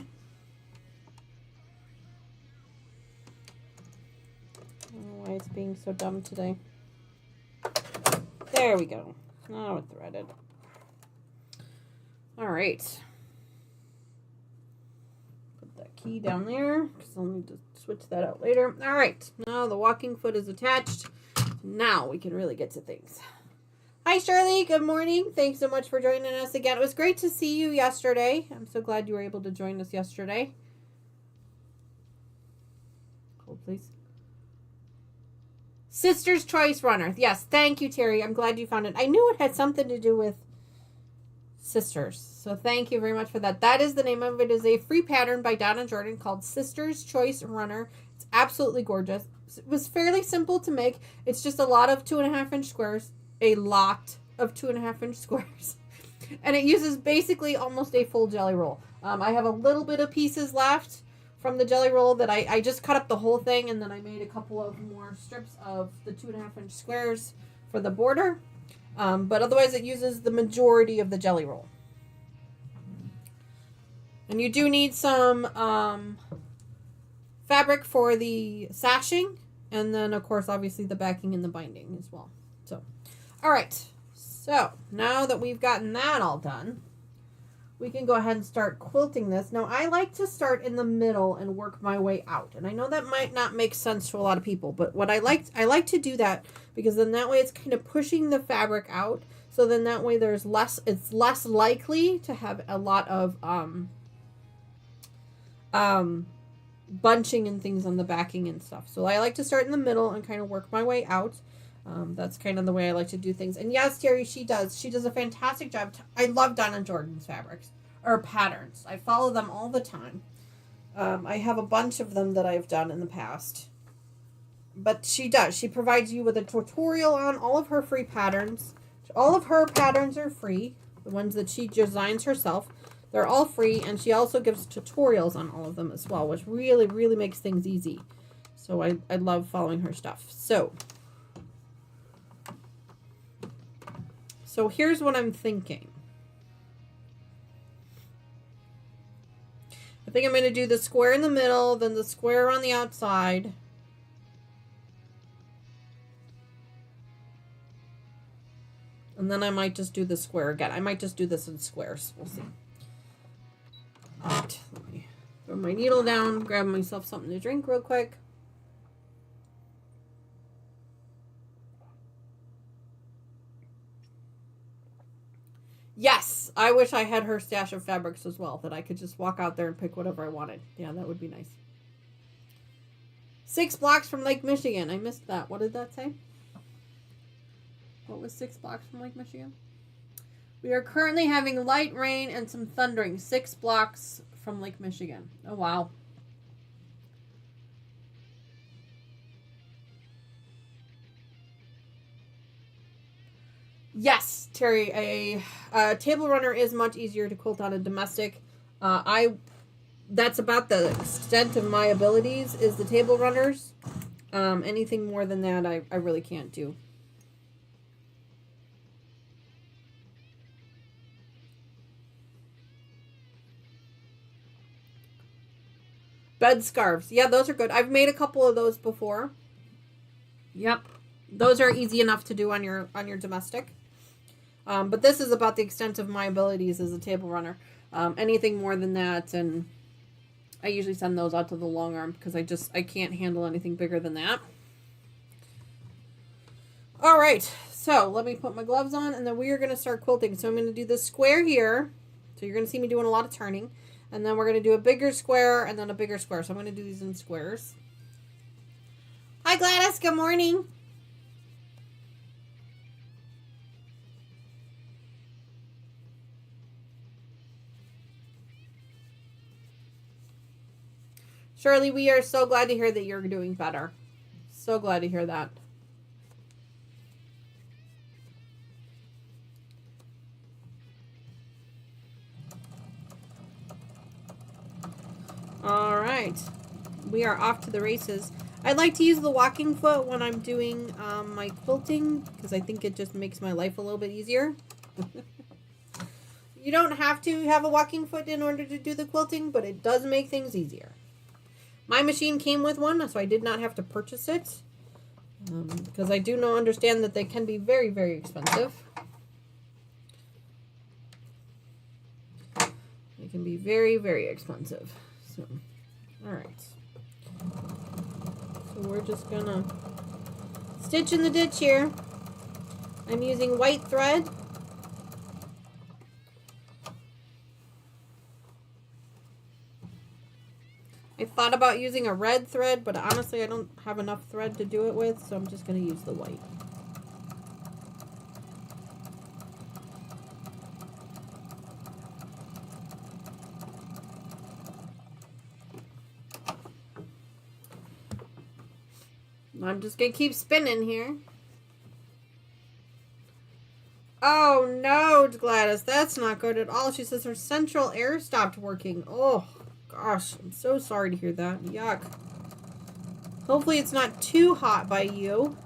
don't know why it's being so dumb today. There we go. Now it's threaded. Alright. Put that key down there because I'll need to switch that out later. Alright. Now the walking foot is attached. Now we can really get to things. Hi, Shirley. Good morning. Thanks so much for joining us again. It was great to see you yesterday. I'm so glad you were able to join us yesterday. Hold, please. Sister's Choice Runner. Yes, thank you, Terry. I'm glad you found it. I knew it had something to do with sisters. So thank you very much for that. That is the name of it. It is a free pattern by Donna Jordan called Sister's Choice Runner. It's absolutely gorgeous. It was fairly simple to make. It's just a lot of 2.5-inch squares. A lot of 2.5-inch squares. And it uses basically almost a full jelly roll. I have a little bit of pieces left from the jelly roll that I just cut up the whole thing, and then I made a couple of more strips of the 2.5-inch squares for the border. But otherwise it uses the majority of the jelly roll. And you do need some fabric for the sashing, and then of course obviously the backing and the binding as well. So, all right. So now that we've gotten that all done, we can go ahead and start quilting this. Now, I like to start in the middle and work my way out. And I know that might not make sense to a lot of people, but what I like to do that because then that way it's kind of pushing the fabric out. So then that way it's less likely to have a lot of bunching and things on the backing and stuff. So I like to start in the middle and kind of work my way out. That's kind of the way I like to do things. And yes, Terry, she does a fantastic job. I love Donna Jordan's fabrics or patterns. I follow them all the time. I have a bunch of them that I've done in the past. But she provides you with a tutorial on all of her free patterns. All of her patterns are free. The ones that she designs herself. They're all free, and she also gives tutorials on all of them as well, which really, really makes things easy. So I love following her stuff. So here's what I'm thinking. I think I'm going to do the square in the middle, then the square on the outside. And then I might just do the square again. I might just do this in squares. We'll see. All right, let me throw my needle down, grab myself something to drink real quick. Yes, I wish I had her stash of fabrics as well, that I could just walk out there and pick whatever I wanted. Yeah, that would be nice. 6 blocks from Lake Michigan. I missed that. What did that say? What was 6 blocks from Lake Michigan? We are currently having light rain and some thundering. 6 blocks from Lake Michigan. Oh, wow. Yes, Terry, a table runner is much easier to quilt on a domestic. That's about the extent of my abilities is the table runners. Anything more than that, I really can't do. Bed scarves. Yeah, those are good. I've made a couple of those before. Yep. Those are easy enough to do on your domestic. But this is about the extent of my abilities as a table runner. Anything more than that, and I usually send those out to the long arm because I can't handle anything bigger than that. All right, so let me put my gloves on, and then we are going to start quilting. So I'm going to do this square here. So you're going to see me doing a lot of turning. And then we're going to do a bigger square and then a bigger square. So I'm going to do these in squares. Hi, Gladys. Good morning. Shirley, we are so glad to hear that you're doing better. So glad to hear that. All right. We are off to the races. I like to use the walking foot when I'm doing my quilting because I think it just makes my life a little bit easier. You don't have to have a walking foot in order to do the quilting, but it does make things easier. My machine came with one, so I did not have to purchase it. Because I do understand that they can be very, very expensive. They can be very, very expensive. So, all right. So we're just gonna stitch in the ditch here. I'm using white thread. I thought about using a red thread, but honestly I don't have enough thread to do it with, so I'm just going to use the white. I'm just going to keep spinning here. Oh no, Gladys, that's not good at all. She says her central air stopped working. Oh gosh, I'm so sorry to hear that. Yuck. Hopefully it's not too hot by you.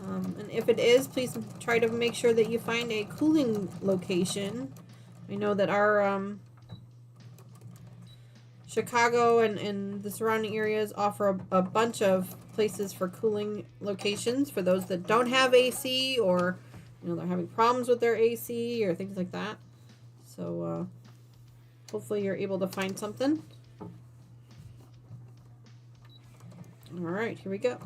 And if it is, please try to make sure that you find a cooling location. I know that our Chicago and the surrounding areas offer a bunch of places for cooling locations for those that don't have AC or they're having problems with their AC or things like that. So Hopefully you're able to find something. All right, here we go.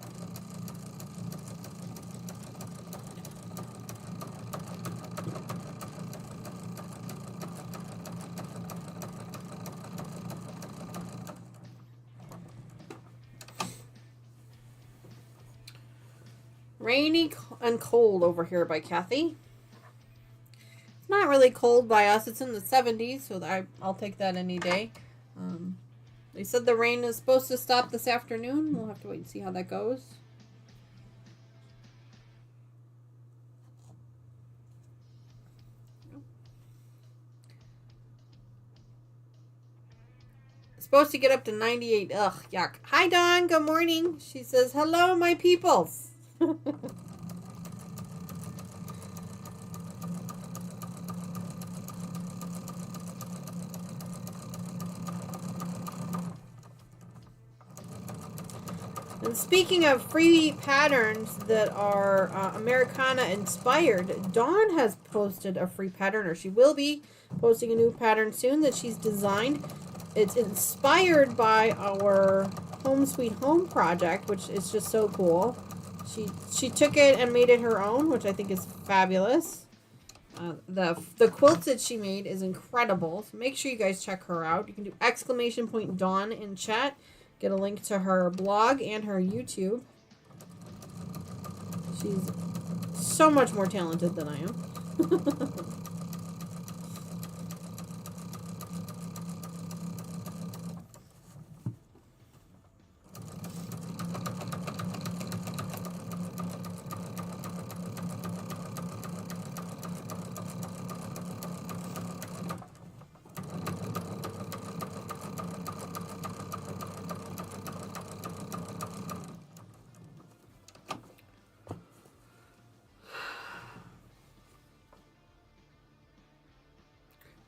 Rainy and cold over here by Kathy. It's not really cold by us. It's in the 70s, so I'll take that any day. They said the rain is supposed to stop this afternoon. We'll have to wait and see how that goes. It's supposed to get up to 98. Ugh, yuck. Hi, Dawn. Good morning. She says, hello, my peoples. And speaking of free patterns that are Americana inspired, Dawn has posted a free pattern, or she will be posting a new pattern soon that she's designed. It's inspired by our Home Sweet Home project, which is just so cool. She took it and made it her own, which I think is fabulous. The quilts that she made is incredible. So make sure you guys check her out. You can do !, Dawn in chat. Get a link to her blog and her YouTube. She's so much more talented than I am.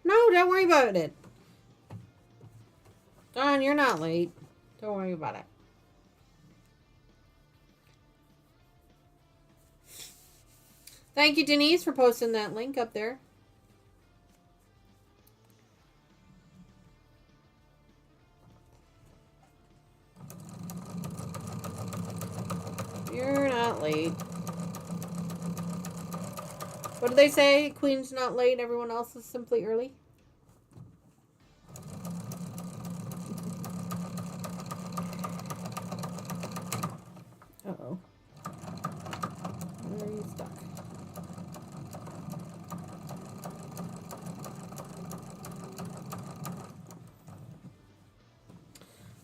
No, don't worry about it. Dawn, you're not late. Don't worry about it. Thank you, Denise, for posting that link up there. You're not late. What do they say? Queen's not late, everyone else is simply early. Uh-oh. Where are you stuck?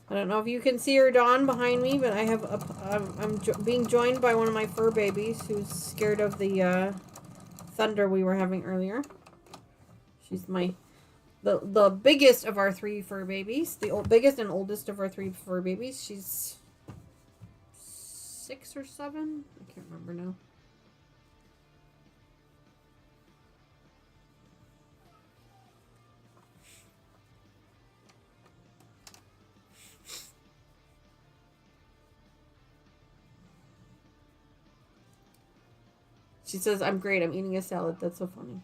I don't know if you can see her, Dawn, behind me, but I have I'm being joined by one of my fur babies who's scared of the thunder we were having earlier. She's the biggest of our 3 fur babies, the biggest and oldest of our 3 fur babies. She's 6 or 7. I can't remember now. She says, I'm great. I'm eating a salad. That's so funny.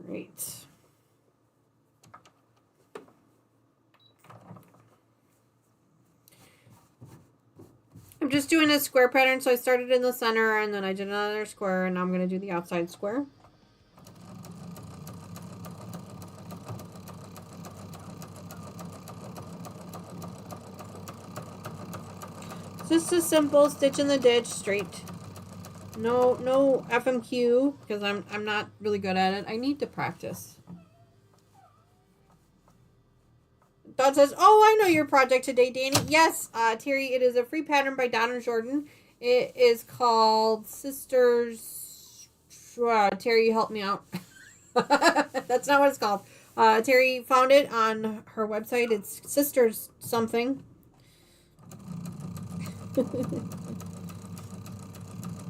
Alright. I'm just doing a square pattern, so I started in the center and then I did another square, and now I'm going to do the outside square. Just a simple stitch in the ditch, straight. No FMQ, because I'm not really good at it. I need to practice. Dawn says, oh, I know your project today, Danny. Yes, Terry, it is a free pattern by Donna Jordan. It is called Sisters... Terry, help me out. That's not what it's called. Terry found it on her website. It's Sisters something.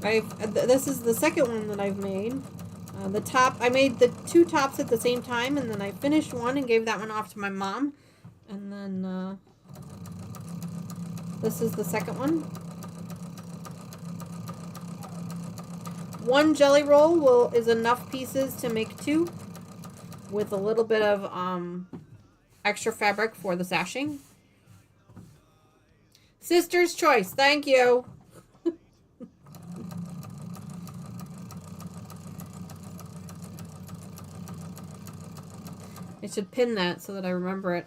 This is the second one that I've made. The top, I made the two tops at the same time, and then I finished one and gave that one off to my mom. And then this is the second one. One jelly roll is enough pieces to make two, with a little bit of extra fabric for the sashing. Sister's choice, thank you. I should pin that so that I remember it.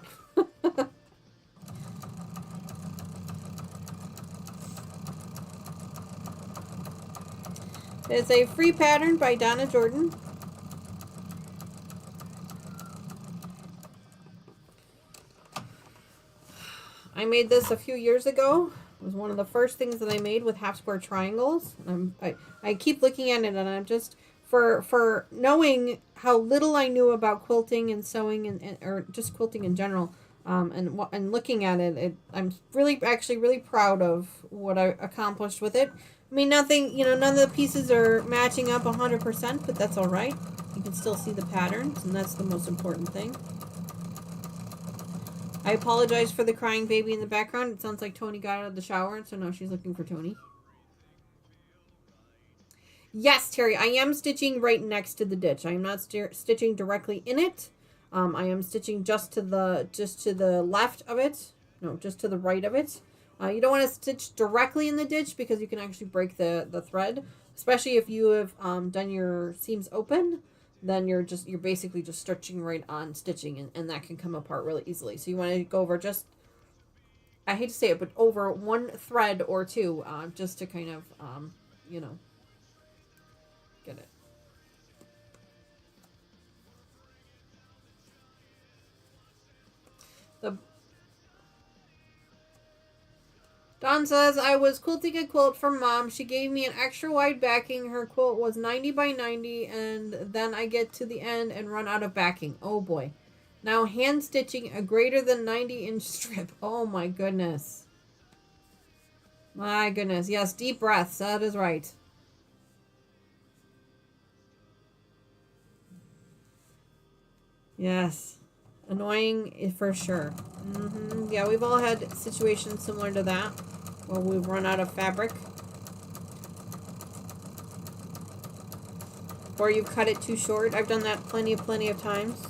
It's a free pattern by Donna Jordan. I made this a few years ago. It was one of the first things that I made with half square triangles. I keep looking at it, and I'm just for knowing how little I knew about quilting and sewing and or just quilting in general. And looking at it, I'm really proud of what I accomplished with it. I mean, nothing, none of the pieces are matching up 100%, but that's all right. You can still see the patterns, and that's the most important thing. I apologize for the crying baby in the background. It sounds like Tony got out of the shower, so now she's looking for Tony. Yes, Terry, I am stitching right next to the ditch. I am not stitching directly in it. I am stitching just to the left of it. No, just to the right of it. You don't want to stitch directly in the ditch because you can actually break the thread, especially if you have done your seams open. Then you're basically just stitching right on stitching, and that can come apart really easily. So you want to go over just, I hate to say it, but over one thread or two, just to kind of get it. Dawn says, I was quilting a quilt for Mom. She gave me an extra wide backing. Her quilt was 90 by 90, and then I get to the end and run out of backing. Oh boy. Now hand stitching a greater than 90-inch strip. Oh my goodness. My goodness. Yes, deep breaths. That is right. Yes. Annoying for sure. Yeah, we've all had situations similar to that where we've run out of fabric, or you've cut it too short. I've done that plenty of times.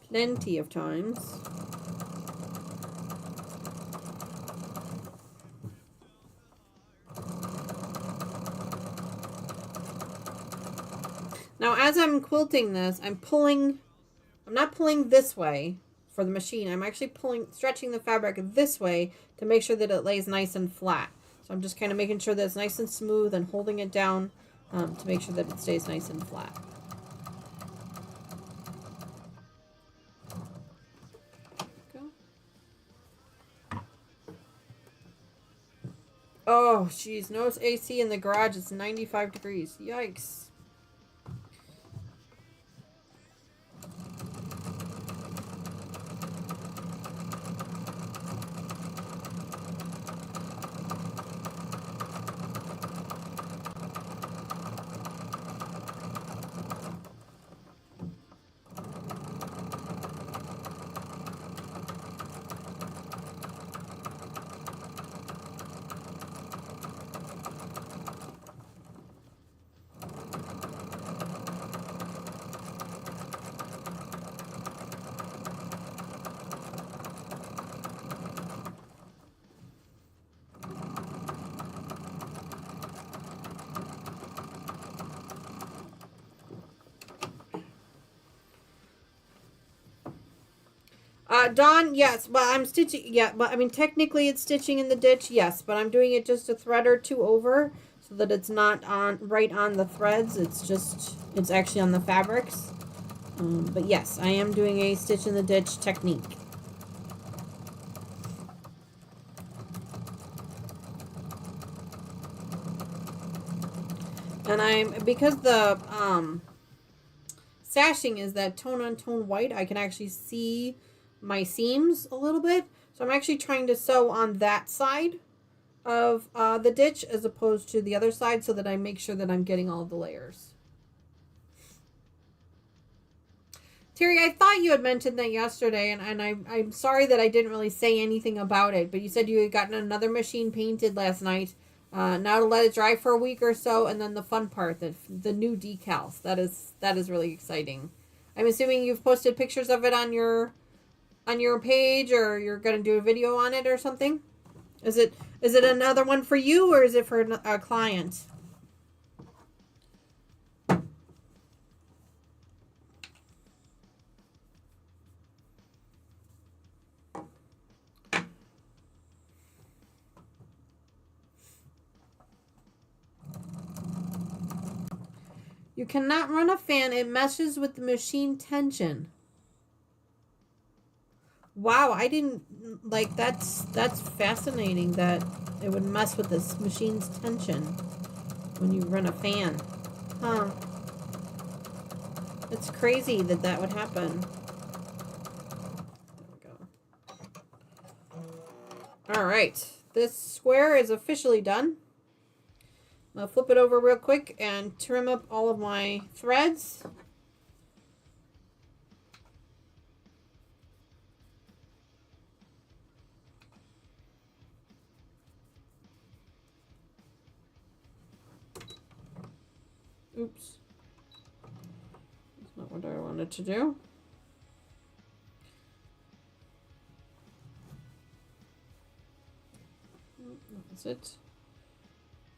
Plenty of times. Now, as I'm quilting this, I'm not pulling this way for the machine. I'm actually stretching the fabric this way to make sure that it lays nice and flat. So I'm just kind of making sure that it's nice and smooth and holding it down to make sure that it stays nice and flat. Oh, jeez. No AC in the garage. It's 95 degrees. Yikes. Dawn, yes, but I'm stitching, yeah, but I mean, technically it's stitching in the ditch, yes, but I'm doing it just a thread or two over so that it's not right on the threads. It's actually on the fabrics. But yes, I am doing a stitch in the ditch technique. And because the sashing is that tone on tone white, I can actually see my seams a little bit. So I'm actually trying to sew on that side of the ditch as opposed to the other side so that I make sure that I'm getting all of the layers. Terry, I thought you had mentioned that yesterday, and I'm sorry that I didn't really say anything about it, but you said you had gotten another machine painted last night. Now to let it dry for a week or so, and then the fun part, the new decals. That is really exciting. I'm assuming you've posted pictures of it on your page, or you're going to do a video on it or something. Is it another one for you, or is it for a client? You cannot run a fan. It meshes with the machine tension. Wow, I didn't like that's fascinating that it would mess with this machine's tension when you run a fan. Huh. It's crazy that that would happen. There we go. All right. This square is officially done. I'll flip it over real quick and trim up all of my threads. Oops. That's not what I wanted to do. That was it.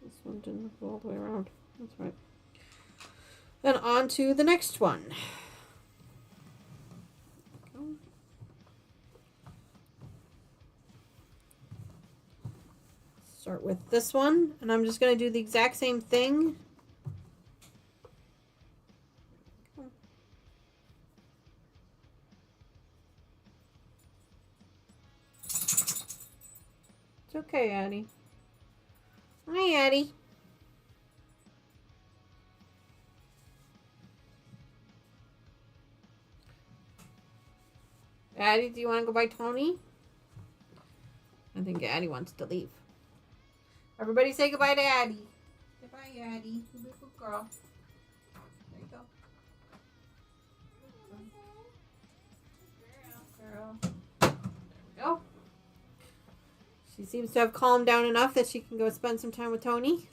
This one didn't go all the way around. That's right. Then on to the next one. Start with this one, and I'm just going to do the exact same thing. It's okay, Addie. Hi, Addie. Addie, do you want to go by Tony? I think Addie wants to leave. Everybody say goodbye to Addie. Goodbye, Addie. You're a good girl. There you go. Girl. There we go. She seems to have calmed down enough that she can go spend some time with Tony.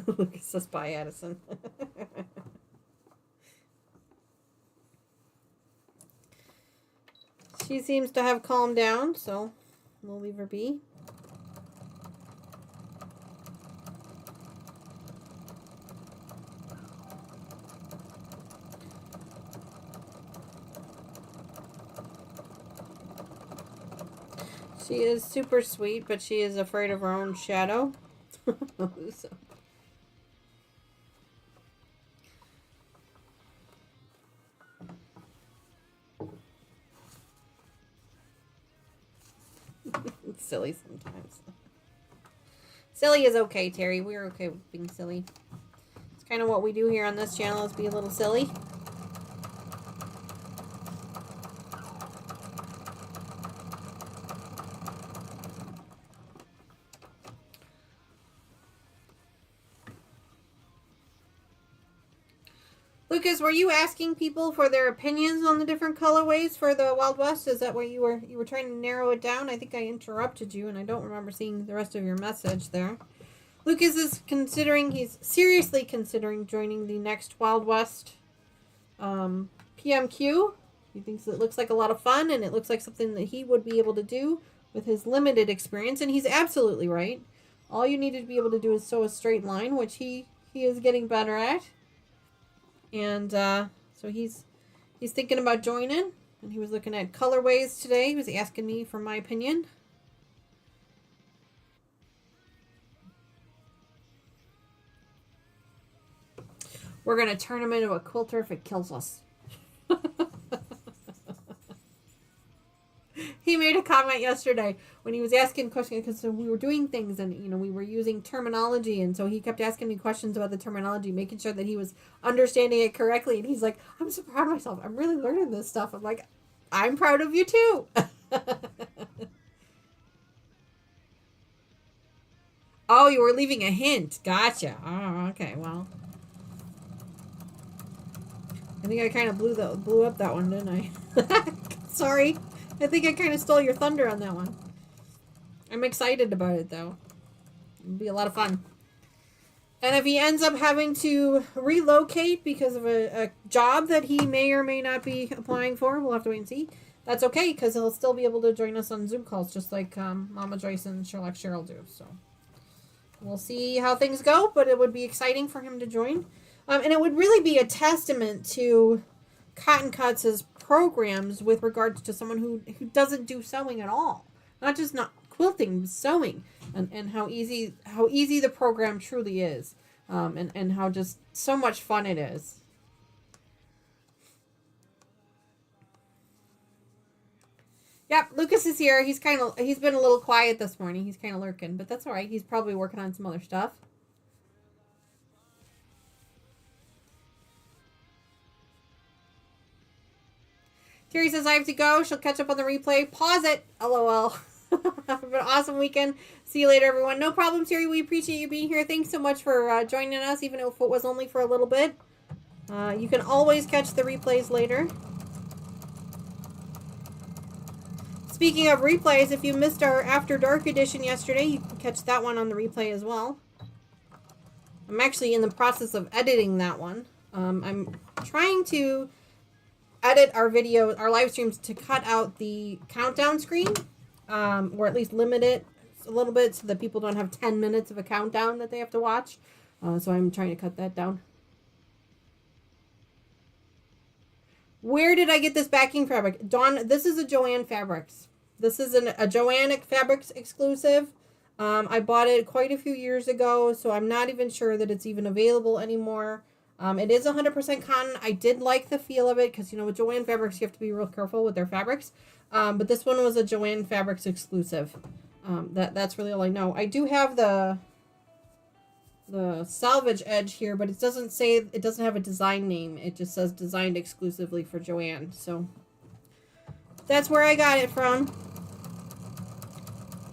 Lucas says bye, Addison. She seems to have calmed down, so we'll leave her be. She is super sweet, but she is afraid of her own shadow. So. It's silly sometimes. Silly is okay, Terry. We're okay with being silly. It's kind of what we do here on this channel, is be a little silly. Lucas, were you asking people for their opinions on the different colorways for the Wild West? Is that what you were trying to narrow it down? I think I interrupted you, and I don't remember seeing the rest of your message there. Lucas is he's seriously considering joining the next Wild West PMQ. He thinks it looks like a lot of fun, and it looks like something that he would be able to do with his limited experience, and he's absolutely right. All you need to be able to do is sew a straight line, which he is getting better at. And so he's thinking about joining, and he was looking at colorways today. He was asking me for my opinion. We're going to turn him into a quilter if it kills us. He made a comment yesterday when he was asking questions because we were doing things and we were using terminology, and so he kept asking me questions about the terminology, making sure that he was understanding it correctly. And he's like, "I'm so proud of myself. I'm really learning this stuff." I'm like, "I'm proud of you too." Oh, you were leaving a hint. Gotcha. Oh, okay. Well, I think I kind of blew up that one, didn't I? Sorry. I think I kind of stole your thunder on that one. I'm excited about it, though. It'll be a lot of fun. And if he ends up having to relocate because of a job that he may or may not be applying for, we'll have to wait and see. That's okay, because he'll still be able to join us on Zoom calls, just like Mama Joyce and Sherlock Cheryl do. So we'll see how things go, but it would be exciting for him to join. And it would really be a testament to Cotton Cuts' programs with regards to someone who doesn't do sewing at all. Not just not quilting, but sewing. And how easy the program truly is. And how just so much fun it is. Yep, Lucas is here. He's been a little quiet this morning. He's kind of lurking, but that's all right. He's probably working on some other stuff. Terry says, I have to go. She'll catch up on the replay. Pause it. LOL. Have an awesome weekend. See you later, everyone. No problem, Terry. We appreciate you being here. Thanks so much for joining us, even if it was only for a little bit. You can always catch the replays later. Speaking of replays, if you missed our After Dark edition yesterday, you can catch that one on the replay as well. I'm actually in the process of editing that one. I'm trying to edit our live streams to cut out the countdown screen, or at least limit it a little bit so that people don't have 10 minutes of a countdown that they have to watch. So I'm trying to cut that down. Where did I get this backing fabric? Dawn, this is a Joann Fabrics. This is a Joann Fabrics exclusive. I bought it quite a few years ago, so I'm not even sure that it's even available anymore. It is 100% cotton. I did like the feel of it because, with Joann Fabrics, you have to be real careful with their fabrics. But this one was a Joann Fabrics exclusive. That's really all I know. I do have the salvage edge here, but it doesn't have a design name. It just says designed exclusively for Joann. So that's where I got it from.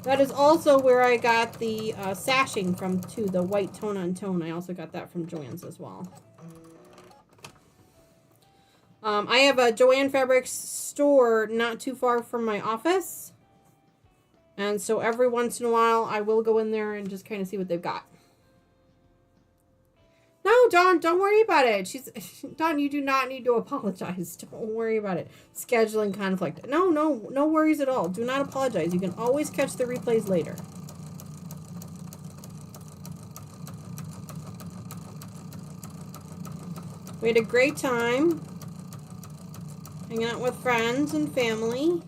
That is also where I got the sashing from too, the white tone on tone. I also got that from Joann's as well. I have a Joann Fabrics store not too far from my office. And so every once in a while, I will go in there and just kind of see what they've got. No, Dawn, don't worry about it. Dawn, you do not need to apologize. Don't worry about it. Scheduling conflict. No worries at all. Do not apologize. You can always catch the replays later. We had a great time hanging out with friends and family.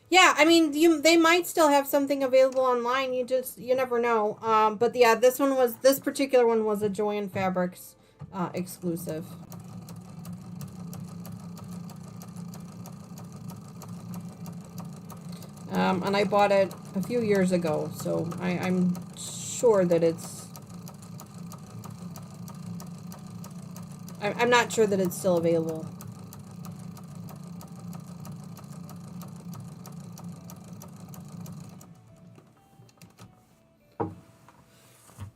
Yeah, I mean, they might still have something available online. You never know. But yeah, this particular one was a Joann Fabrics exclusive. And I bought it a few years ago, so I'm sure that I'm not sure that it's still available.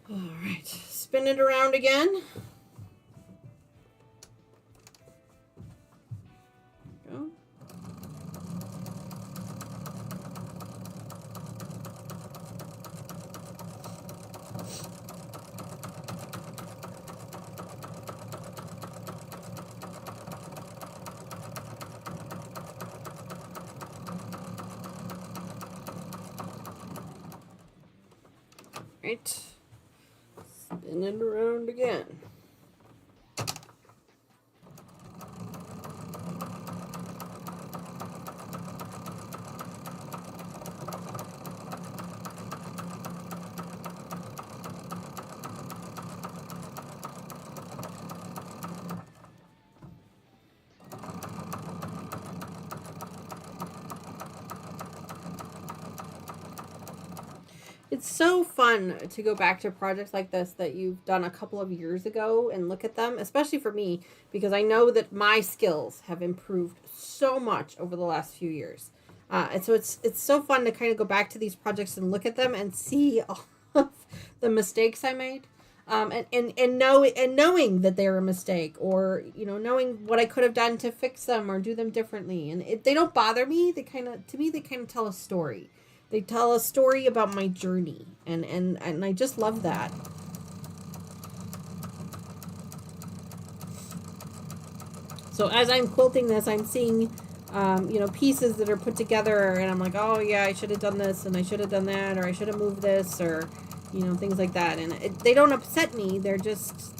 Alright, spin it around again. Go. Right. Spin it around again. It's so fun to go back to projects like this that you've done a couple of years ago and look at them, especially for me, because I know that my skills have improved so much over the last few years. And so it's so fun to kind of go back to these projects and look at them and see all of the mistakes I made. And knowing that they're a mistake, or knowing what I could have done to fix them or do them differently, and they don't bother me. They kind of tell a story. They tell a story about my journey, and I just love that. So as I'm quilting this, I'm seeing pieces that are put together, and I'm like, oh yeah, I should have done this, and I should have done that, or I should have moved this, or things like that. And they don't upset me. They're just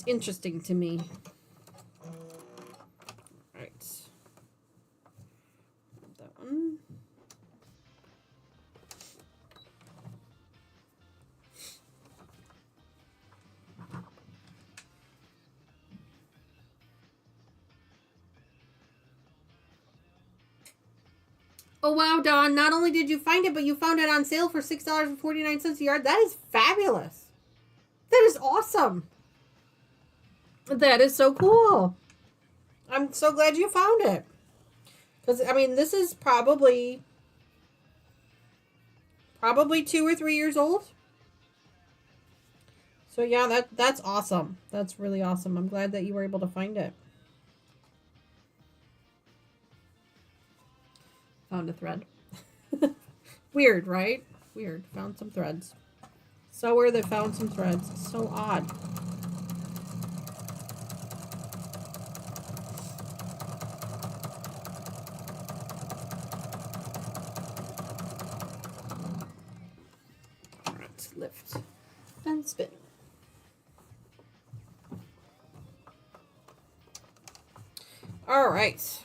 interesting to me. Right. That one. Oh wow, Dawn! Not only did you find it, but you found it on sale for $6.49 a yard. That is fabulous. That is awesome. That is so cool. I'm so glad you found it. Because I mean, this is probably 2 or 3 years old. So yeah, that's awesome. That's really awesome. I'm glad that you were able to find it. Found a thread. Weird, right? Weird. Found some threads. So weird they found some threads. So odd. Alright, lift and spin. Alright.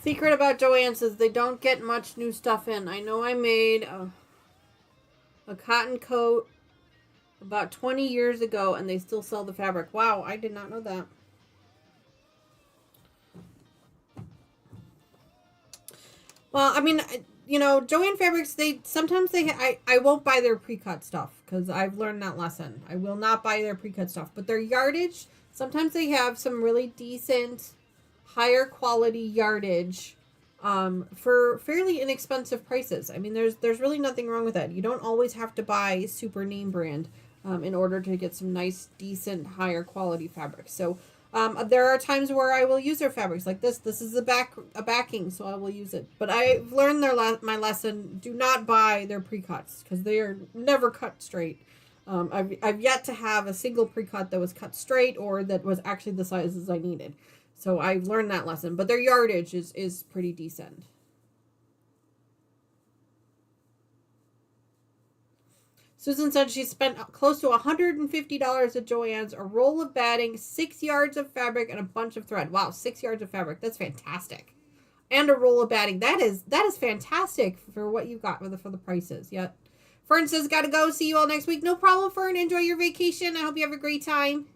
Secret about Joann's is they don't get much new stuff in. I know I made a cotton coat about 20 years ago, and they still sell the fabric. Wow, I did not know that. Well, I mean, Joann Fabrics, I won't buy their pre-cut stuff because I've learned that lesson. I will not buy their pre-cut stuff. But their yardage, sometimes they have some really decent, higher quality yardage for fairly inexpensive prices. I mean, there's really nothing wrong with that. You don't always have to buy super name brand in order to get some nice, decent, higher quality fabric. So there are times where I will use their fabrics like this. This is a backing, so I will use it. But I've learned my lesson. Do not buy their pre-cuts because they are never cut straight. I've yet to have a single pre-cut that was cut straight or that was actually the sizes I needed. So I've learned that lesson. But their yardage is pretty decent. Susan said she spent close to $150 at Joann's, a roll of batting, 6 yards of fabric, and a bunch of thread. Wow, 6 yards of fabric. That's fantastic. And a roll of batting. That is fantastic for what you got for the prices. Yeah. Fern says, gotta go. See you all next week. No problem, Fern. Enjoy your vacation. I hope you have a great time.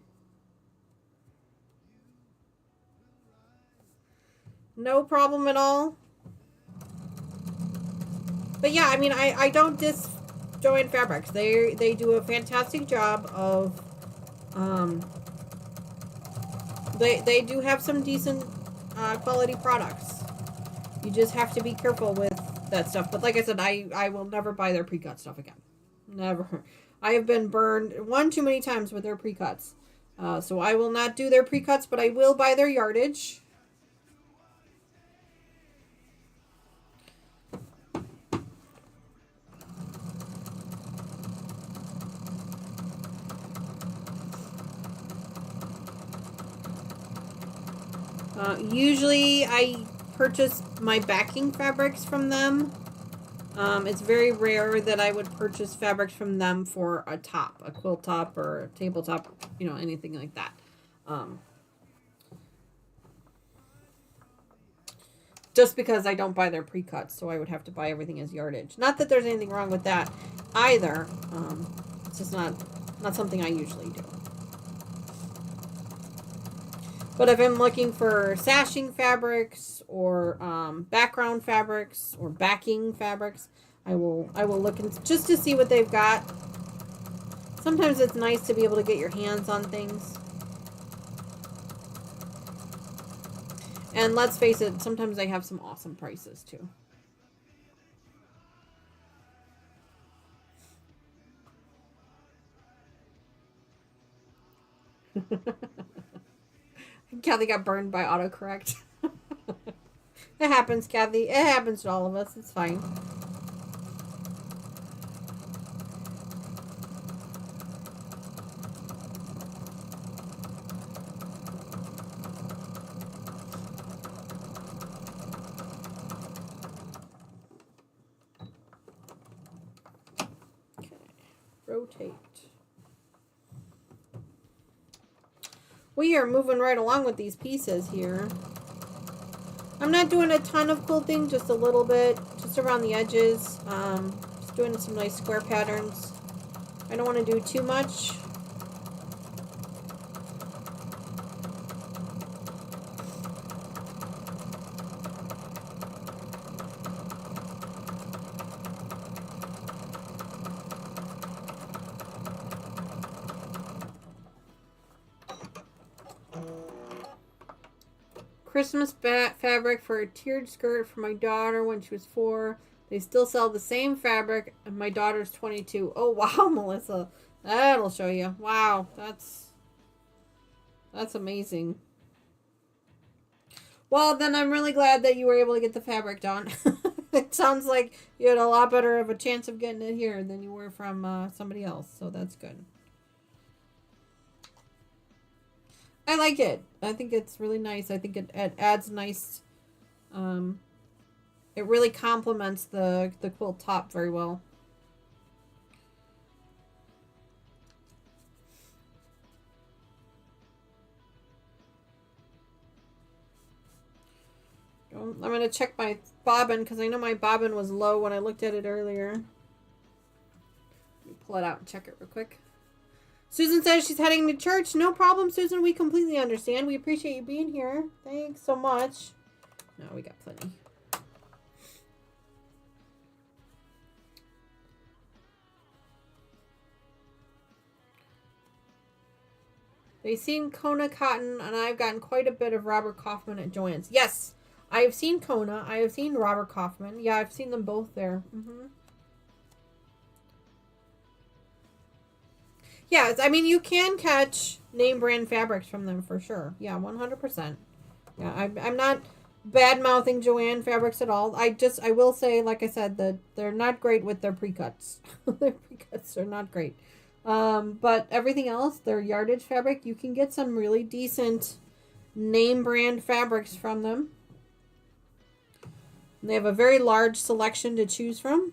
No problem at all. But yeah, I mean, I don't diss Joann Fabrics. They do a fantastic job of they do have some decent quality products. You just have to be careful with that stuff. But like I said, I will never buy their pre-cut stuff again. Never. I have been burned one too many times with their pre-cuts. So I will not do their pre-cuts, but I will buy their yardage. Usually I purchase my backing fabrics from them. It's very rare that I would purchase fabrics from them for a top, a quilt top or a tabletop, you know, anything like that. Just because I don't buy their pre-cuts, so I would have to buy everything as yardage. Not that there's anything wrong with that either. It's just not something I usually do. But if I'm looking for sashing fabrics or background fabrics or backing fabrics, I will look just to see what they've got. Sometimes it's nice to be able to get your hands on things. And let's face it, sometimes they have some awesome prices too. Kathy got burned by autocorrect. It happens, Kathy. It happens to all of us. It's fine. Okay. Rotate. We are moving right along with these pieces here. I'm not doing a ton of quilting, just a little bit, just around the edges. Just doing some nice square patterns. I don't want to do too much. Christmas fabric for a tiered skirt for my daughter when she was 4. They still sell the same fabric, and my daughter's 22. Oh, wow, Melissa. That'll show you. Wow, that's amazing. Well, then I'm really glad that you were able to get the fabric done. It sounds like you had a lot better of a chance of getting it here than you were from somebody else, so that's good. I like it. I think it's really nice. I think it adds nice, it really complements the quilt top very well. I'm going to check my bobbin because I know my bobbin was low when I looked at it earlier. Let me pull it out and check it real quick. Susan says she's heading to church. No problem, Susan. We completely understand. We appreciate you being here. Thanks so much. No, we got plenty. They've seen Kona cotton, and I've gotten quite a bit of Robert Kaufman at Joann's. Yes, I have seen Kona. I have seen Robert Kaufman. Yeah, I've seen them both there. Yeah, I mean, you can catch name brand fabrics from them for sure. Yeah, 100%. Yeah, I'm not bad-mouthing Joann fabrics at all. I will say, like I said, that they're not great with their pre-cuts. Their pre-cuts are not great. But everything else, their yardage fabric, you can get some really decent name brand fabrics from them. And they have a very large selection to choose from.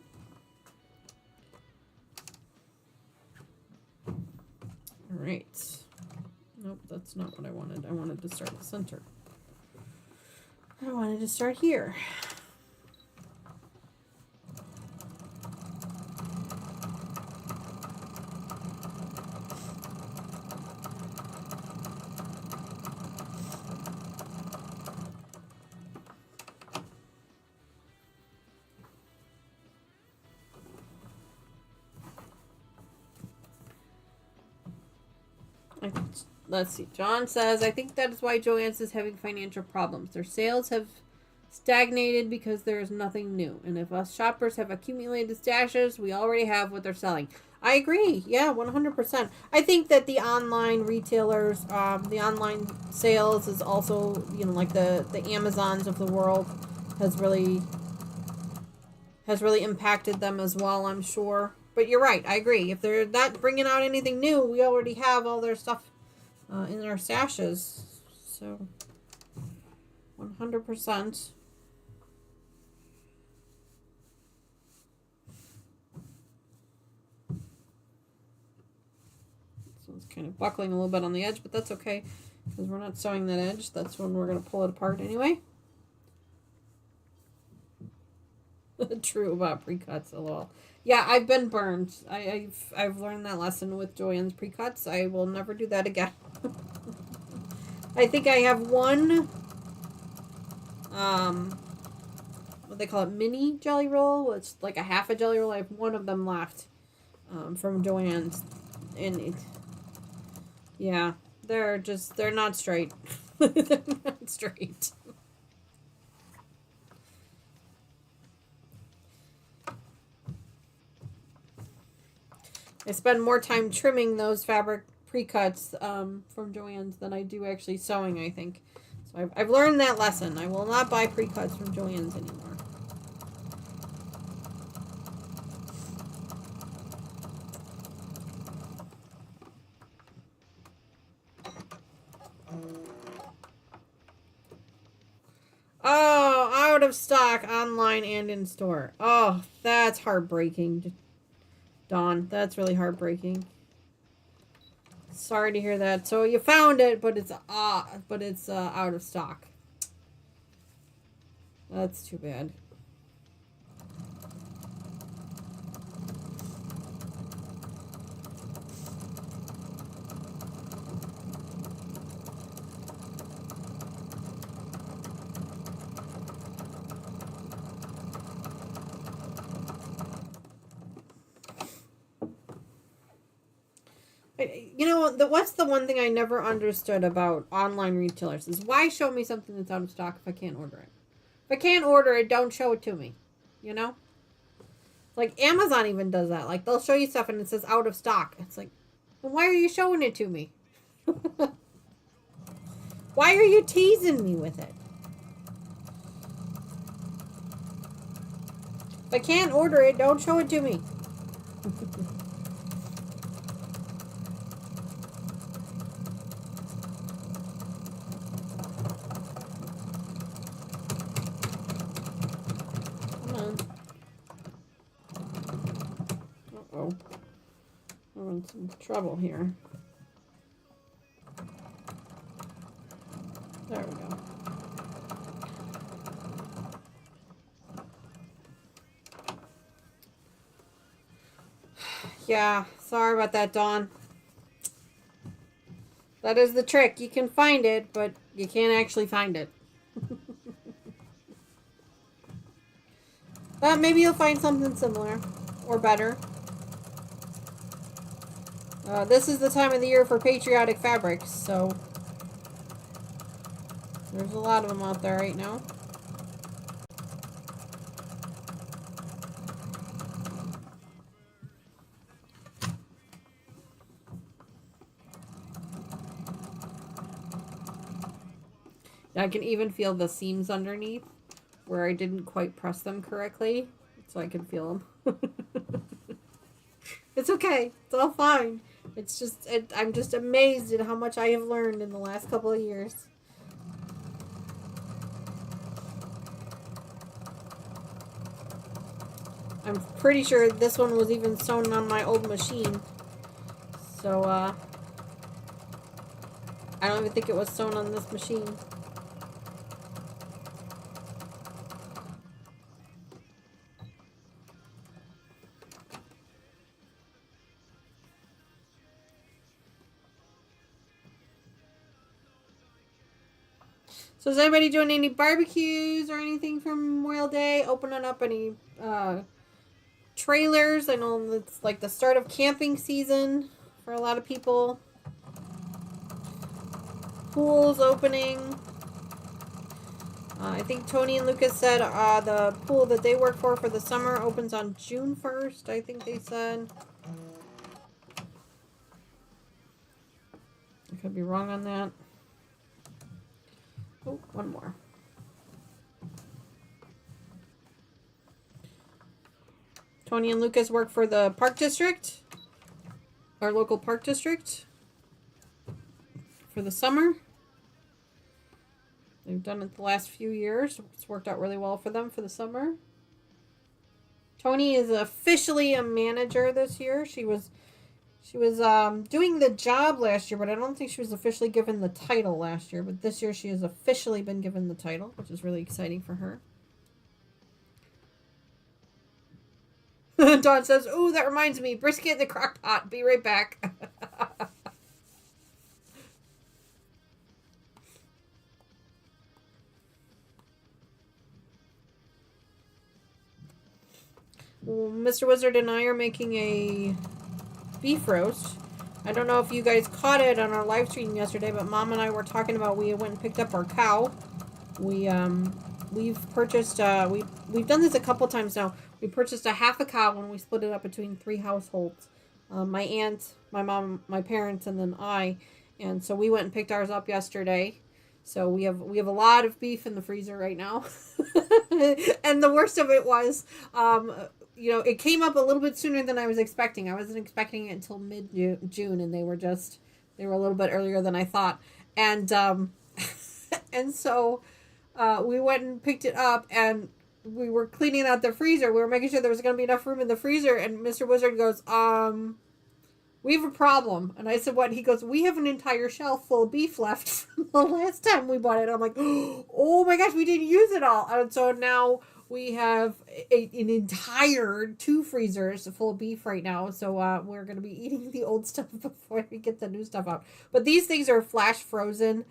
All right. Nope, that's not what I wanted. I wanted to start at the center. I wanted to start here. Let's see. John says, I think that is why Joann's is having financial problems. Their sales have stagnated because there is nothing new. And if us shoppers have accumulated stashes, we already have what they're selling. I agree. Yeah, 100%. I think that the online retailers, the online sales is also, you know, like the Amazons of the world has really impacted them as well, I'm sure. But you're right. I agree. If they're not bringing out anything new, we already have all their stuff in our stashes. So 100%. So it's kind of buckling a little bit on the edge, but that's okay because we're not sewing that edge. That's when we're going to pull it apart anyway. True about pre-cuts a little. Yeah, I've been burned. I've learned that lesson with Joanne's pre-cuts. I will never do that again. I think I have one what they call it, mini jelly roll. It's like a half a jelly roll. I have one of them left from Joanne's, and it, yeah, they're not straight. They're not straight. I spend more time trimming those fabric pre-cuts from Joann's than I do actually sewing, I think. So I've learned that lesson. I will not buy pre-cuts from Joann's anymore. Oh, out of stock online and in store. Oh, that's heartbreaking. Dawn, that's really heartbreaking. Sorry to hear that. So you found it, but it's out of stock. That's too bad. You know, what's the one thing I never understood about online retailers is why show me something that's out of stock if I can't order it? If I can't order it, don't show it to me. You know? Like Amazon even does that. Like they'll show you stuff and it says out of stock. It's like, well, why are you showing it to me? Why are you teasing me with it? If I can't order it, don't show it to me. We're in some trouble here. There we go. Yeah, sorry about that, Dawn. That is the trick. You can find it, but you can't actually find it. But maybe you'll find something similar or better. This is the time of the year for patriotic fabrics, so there's a lot of them out there right now. I can even feel the seams underneath where I didn't quite press them correctly, so I can feel them. It's okay. It's all fine. It's just, I'm just amazed at how much I have learned in the last couple of years. I'm pretty sure this one was even sewn on my old machine. So, I don't even think it was sewn on this machine. So is anybody doing any barbecues or anything for Memorial Day? Opening up any trailers? I know it's like the start of camping season for a lot of people. Pools opening. I think Tony and Lucas said the pool that they work for the summer opens on June 1st, I think they said. I could be wrong on that. Oh, one more. Tony and Lucas work for the park district, our local park district, for the summer. They've done it the last few years. It's worked out really well for them for the summer. Tony is officially a manager this year. She was doing the job last year, but I don't think she was officially given the title last year. But this year she has officially been given the title, which is really exciting for her. Dawn says, "Ooh, that reminds me, brisket in the crock pot. Be right back." Well, Mr. Wizard and I are making a beef roast. I don't know if you guys caught it on our live stream yesterday, but Mom and I were talking about we went and picked up our cow. We've purchased we've done this a couple times now. We purchased a half a cow when we split it up between 3 households. My aunt, my mom, my parents, and then I. And so we went and picked ours up yesterday. So we have a lot of beef in the freezer right now. And the worst of it was, it came up a little bit sooner than I was expecting. I wasn't expecting it until mid-June, and they were a little bit earlier than I thought. And and so we went and picked it up, and we were cleaning out the freezer. We were making sure there was going to be enough room in the freezer, and Mr. Wizard goes, "We have a problem." And I said, "What?" He goes, "We have an entire shelf full of beef left from the last time we bought it." I'm like, "Oh my gosh, we didn't use it all." And so now we have an entire 2 freezers full of beef right now. So we're going to be eating the old stuff before we get the new stuff out. But these things are flash frozen.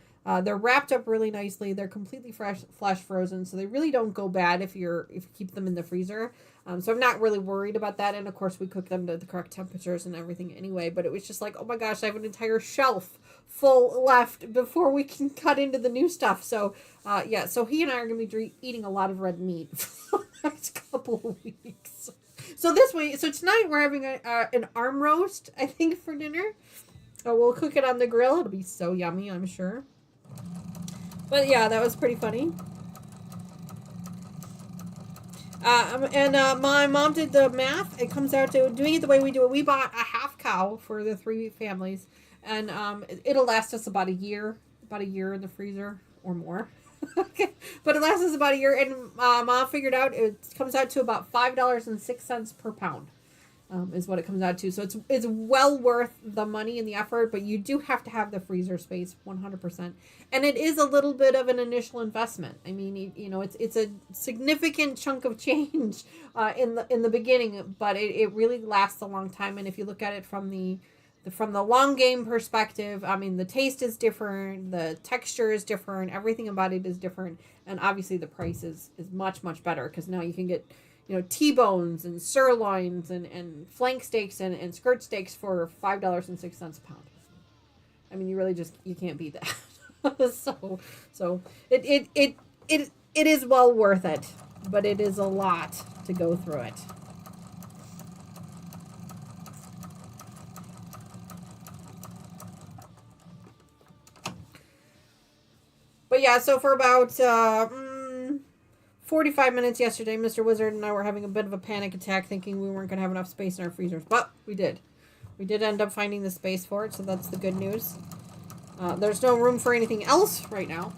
They're wrapped up really nicely. They're completely flash frozen, so they really don't go bad if you keep them in the freezer. So I'm not really worried about that. And of course, we cook them to the correct temperatures and everything anyway. But it was just like, oh my gosh, I have an entire shelf full left before we can cut into the new stuff. So so he and I are going to be eating a lot of red meat for the next couple of weeks. So tonight we're having an arm roast, I think, for dinner. We'll cook it on the grill. It'll be so yummy, I'm sure. But yeah, that was pretty funny. My mom did the math. It comes out to doing it the way we do it. We bought a half cow for the 3 families, and it'll last us about a year in the freezer or more. Okay, but it lasts us about a year, and Mom figured out it comes out to about $5.06 per pound. Is what it comes out to. So it's well worth the money and the effort, but you do have to have the freezer space 100%. And it is a little bit of an initial investment. I mean, it's a significant chunk of change in the beginning, but it really lasts a long time. And if you look at it from the long game perspective, I mean, the taste is different, the texture is different, everything about it is different, and obviously the price is much, much better because now you can get T-bones and sirloins and flank steaks and skirt steaks for $5.06 a pound. I mean, you really you can't beat that. so it is well worth it, but it is a lot to go through it. But yeah, so for about 45 minutes yesterday, Mr. Wizard and I were having a bit of a panic attack thinking we weren't going to have enough space in our freezers. But we did. We did end up finding the space for it, so that's the good news. There's no room for anything else right now.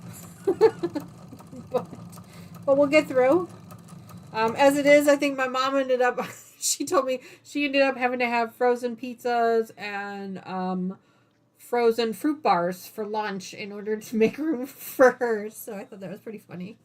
but we'll get through. As it is, I think my mom ended up... she told me she ended up having to have frozen pizzas and frozen fruit bars for lunch in order to make room for her. So I thought that was pretty funny.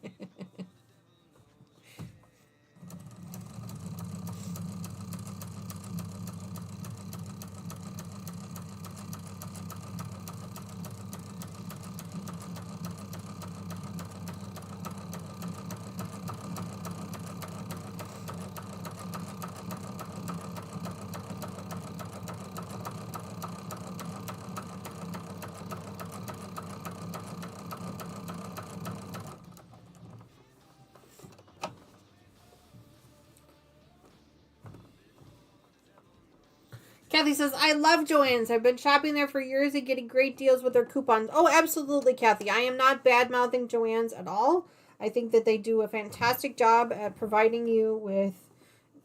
Kathy says, I love Joann's. I've been shopping there for years and getting great deals with their coupons. Oh, absolutely, Kathy. I am not bad-mouthing Joann's at all. I think that they do a fantastic job at providing you with,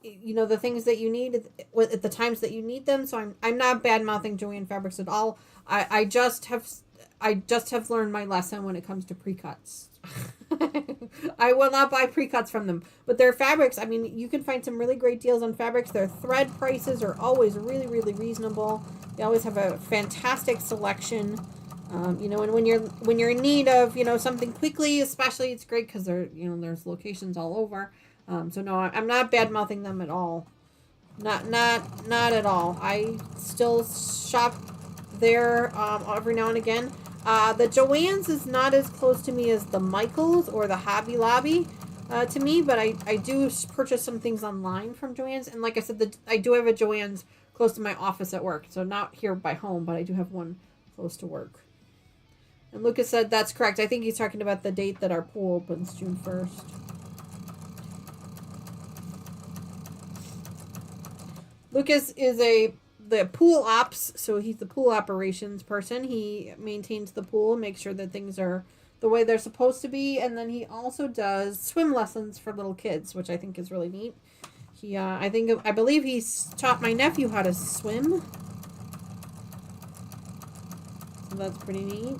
the things that you need at the times that you need them. So I'm not bad-mouthing Joann Fabrics at all. I just have learned my lesson when it comes to pre-cuts. I will not buy pre-cuts from them. But their fabrics, I mean, you can find some really great deals on fabrics. Their thread prices are always really, really reasonable. They always have a fantastic selection. You know, and when you're in need of, you know, something quickly, especially, it's great because there's locations all over. So no, I'm not bad mouthing them at all. Not at all. I still shop there every now and again. The Joann's is not as close to me as the Michaels or the Hobby Lobby to me, but I do purchase some things online from Joann's. And like I said, I do have a Joann's close to my office at work. So not here by home, but I do have one close to work. And Lucas said that's correct. I think he's talking about the date that our pool opens, June 1st. Lucas is the pool ops, so he's the pool operations person. He maintains the pool, makes sure that things are the way they're supposed to be, and then he also does swim lessons for little kids, which I think is really neat. I believe he's taught my nephew how to swim, so that's pretty neat.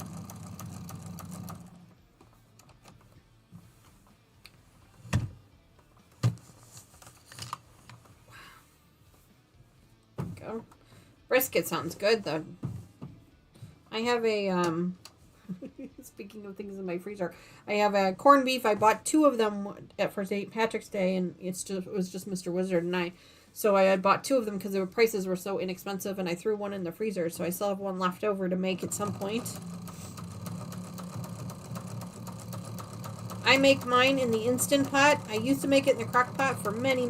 Go. Brisket sounds good though. I have a speaking of things in my freezer, I have a corned beef. I bought 2 of them for St. Patrick's Day, and it was just Mr. Wizard and I. So I had bought 2 of them because the prices were so inexpensive, and I threw one in the freezer. So I still have one left over to make at some point. I make mine in the Instant Pot. I used to make it in the crock pot for many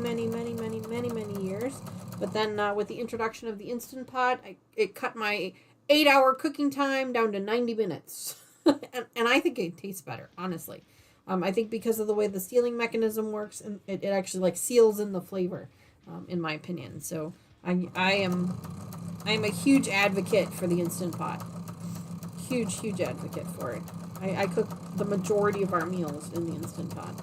years. But then with the introduction of the Instant Pot, it cut my 8-hour cooking time down to 90 minutes. and I think it tastes better, honestly. I think because of the way the sealing mechanism works, and it actually like seals in the flavor, in my opinion. So I am a huge advocate for the Instant Pot. Huge advocate for it. I cook the majority of our meals in the Instant Pot.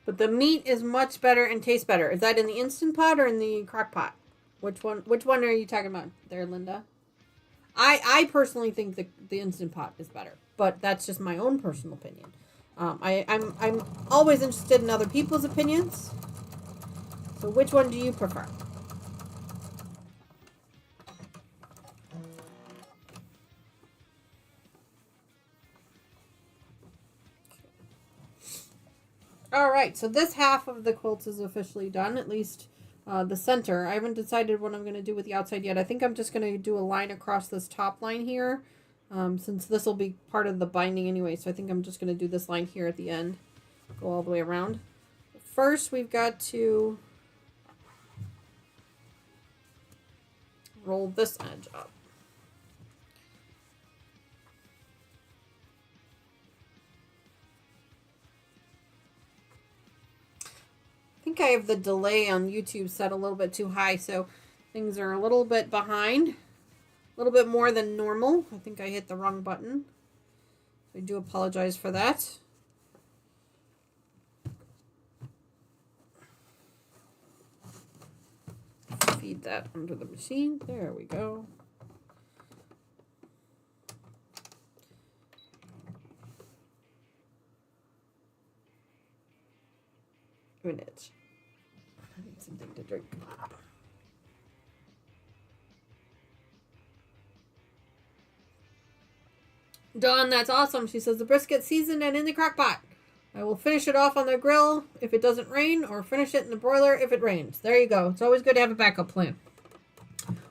But the meat is much better and tastes better. Is that in the Instant Pot or in the crock pot? Which one are you talking about there, Linda? I personally think the Instant Pot is better, but that's just my own personal opinion. I'm always interested in other people's opinions. So which one do you prefer? All right, so this half of the quilt is officially done, at least the center. I haven't decided what I'm going to do with the outside yet. I think I'm just going to do a line across this top line here, since this will be part of the binding anyway. So I think I'm just going to do this line here at the end, go all the way around. First, we've got to roll this edge up. I think I have the delay on YouTube set a little bit too high, so things are a little bit behind. A little bit more than normal. I think I hit the wrong button. I do apologize for that. Feed that under the machine. There we go. Minutes. I need something to drink. Dawn, that's awesome. She says the brisket seasoned and in the crock pot. I will finish it off on the grill if it doesn't rain, or finish it in the broiler if it rains. There you go. It's always good to have a backup plan.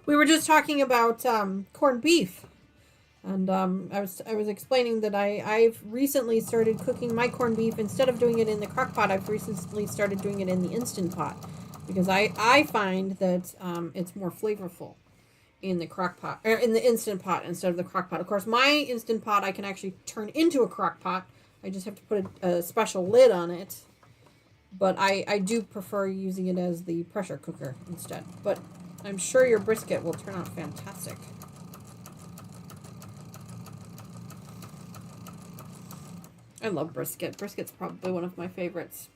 We were just talking about corned beef, and I was explaining that I've recently started cooking my corned beef. Instead of doing it in the crock pot, I've recently started doing it in the Instant Pot, because I find that it's more flavorful. in the crock pot, or in the Instant Pot instead of the crock pot. Of course, my Instant Pot I can actually turn into a crock pot. I just have to put a special lid on it. But I do prefer using it as the pressure cooker instead. But I'm sure your brisket will turn out fantastic. I love brisket. Brisket's probably one of my favorites.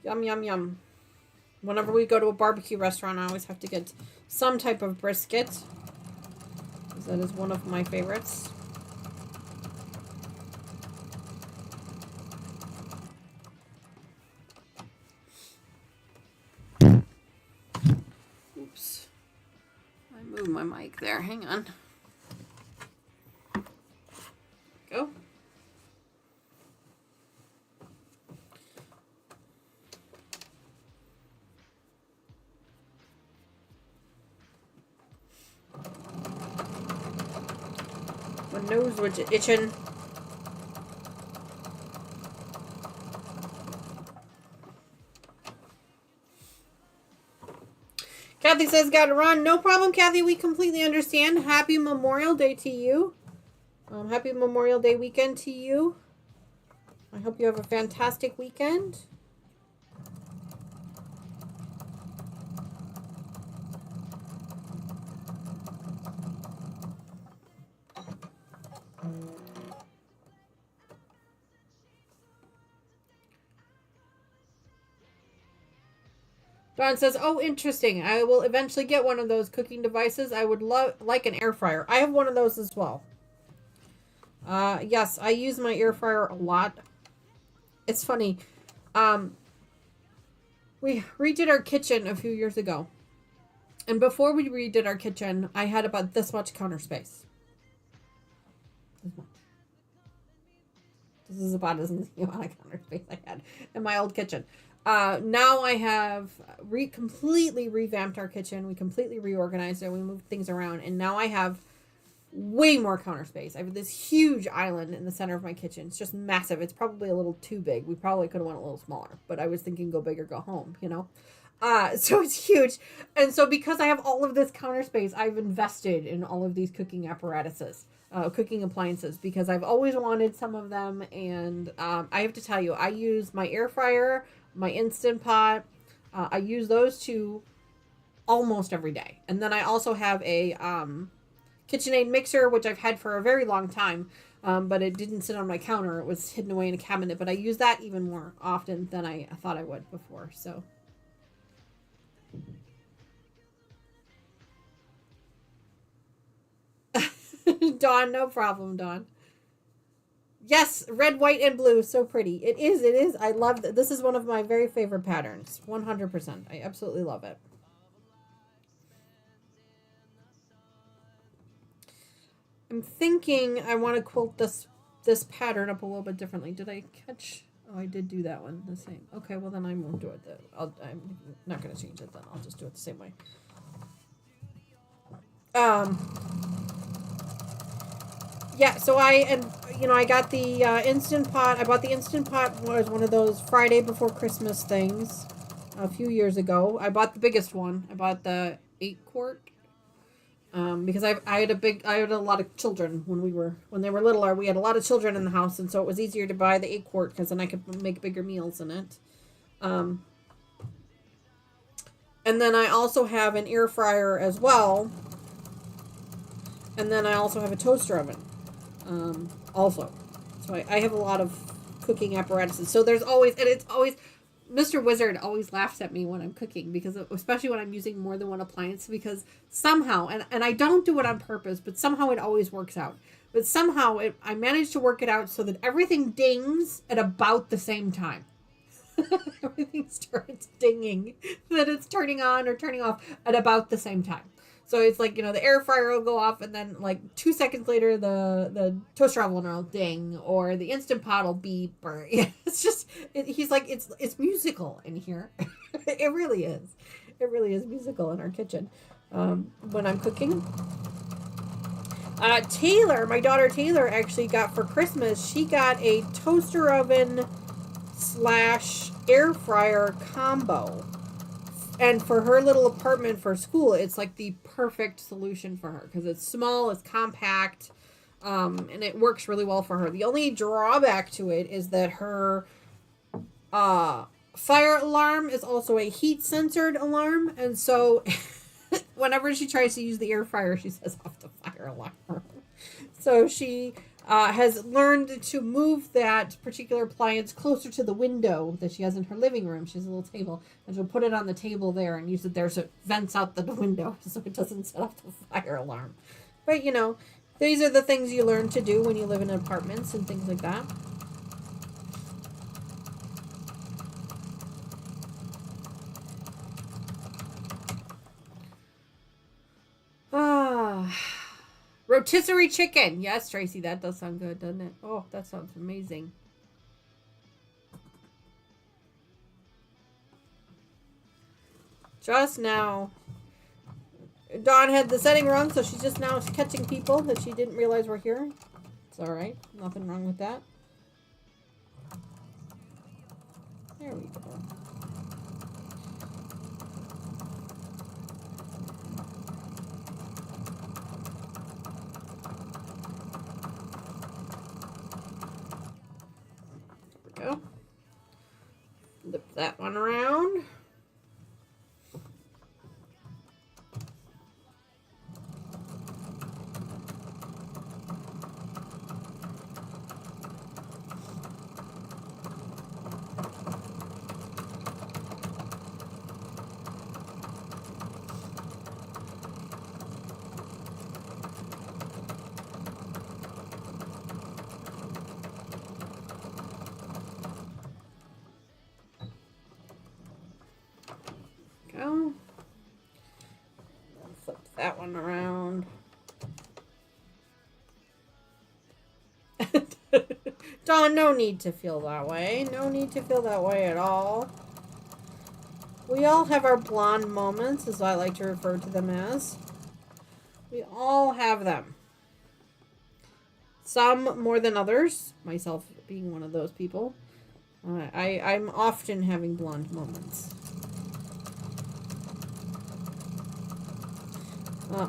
Yum, yum, yum. Whenever we go to a barbecue restaurant, I always have to get some type of brisket. Because that is one of my favorites. Oops. I moved my mic there. Hang on. Go. My nose was itching. Kathy says, gotta run. No problem, Kathy. We completely understand. Happy Memorial Day to you. Happy Memorial Day weekend to you. I hope you have a fantastic weekend. Dawn says, oh, interesting. I will eventually get one of those cooking devices. I would like an air fryer. I have one of those as well. Yes, I use my air fryer a lot. It's funny. We redid our kitchen a few years ago. And before we redid our kitchen, I had about this much counter space. This is about as the amount of counter space I had in my old kitchen. Now I have completely revamped our kitchen. We completely reorganized it. We moved things around. And now I have way more counter space. I have this huge island in the center of my kitchen. It's just massive. It's probably a little too big. We probably could have went a little smaller. But I was thinking go big or go home, you know. So it's huge. And so because I have all of this counter space, I've invested in all of these cooking apparatuses. Cooking appliances, because I've always wanted some of them. And I have to tell you, I use my air fryer, my Instant Pot. I use those two almost every day. And then I also have a KitchenAid mixer, which I've had for a very long time, but it didn't sit on my counter. It was hidden away in a cabinet, but I use that even more often than I thought I would before. So Dawn, no problem, Dawn. Yes, red, white, and blue. So pretty. It is. It is. I love that. This is one of my very favorite patterns. 100%. I absolutely love it. I'm thinking I want to quilt this pattern up a little bit differently. Did I catch? Oh, I did do that one the same. Okay, well then I won't do it. I'm not going to change it then. I'll just do it the same way. Yeah, so I got the Instant Pot. I bought the Instant Pot was one of those Friday before Christmas things a few years ago. I bought the biggest one. I bought the 8-quart. Because I had a lot of children when they were littler. We had a lot of children in the house, and so it was easier to buy the 8-quart because then I could make bigger meals in it. And then I also have an air fryer as well. And then I also have a toaster oven. Also. So I have a lot of cooking apparatuses. So there's always, and it's always, Mr. Wizard always laughs at me when I'm cooking, because especially when I'm using more than one appliance, because somehow, and I don't do it on purpose, but somehow it always works out. But somehow I manage to work it out so that everything dings at about the same time. Everything starts dinging, that it's turning on or turning off at about the same time. So it's like, the air fryer will go off, and then like 2 seconds later, the toaster oven will ding, or the Instant Pot will beep, or it's just, he's like, it's musical in here. It really is. It really is musical in our kitchen. When I'm cooking. Taylor, my daughter Taylor actually got for Christmas, she got a toaster oven / air fryer combo And for her little apartment for school, it's like the perfect solution for her because it's small, it's compact, and it works really well for her. The only drawback to it is that her fire alarm is also a heat censored alarm, and so whenever she tries to use the air fryer, she sets off the fire alarm. So she has learned to move that particular appliance closer to the window that she has in her living room. She has a little table, and she'll put it on the table there and use it there so it vents out the window so it doesn't set off the fire alarm. But, you know, these are the things you learn to do when you live in apartments and things like that. Rotisserie chicken. Yes, Tracy, that does sound good, doesn't it? Oh, that sounds amazing. Just now. Dawn had the setting wrong, so she's just now catching people that she didn't realize were here. It's alright. Nothing wrong with that. There we go. Go. Flip that one around. Go. Flip that one around. Dawn, no need to feel that way. No need to feel that way at all. We all have our blonde moments, as I like to refer to them as. We all have them. Some more than others, myself being one of those people. I'm often having blonde moments.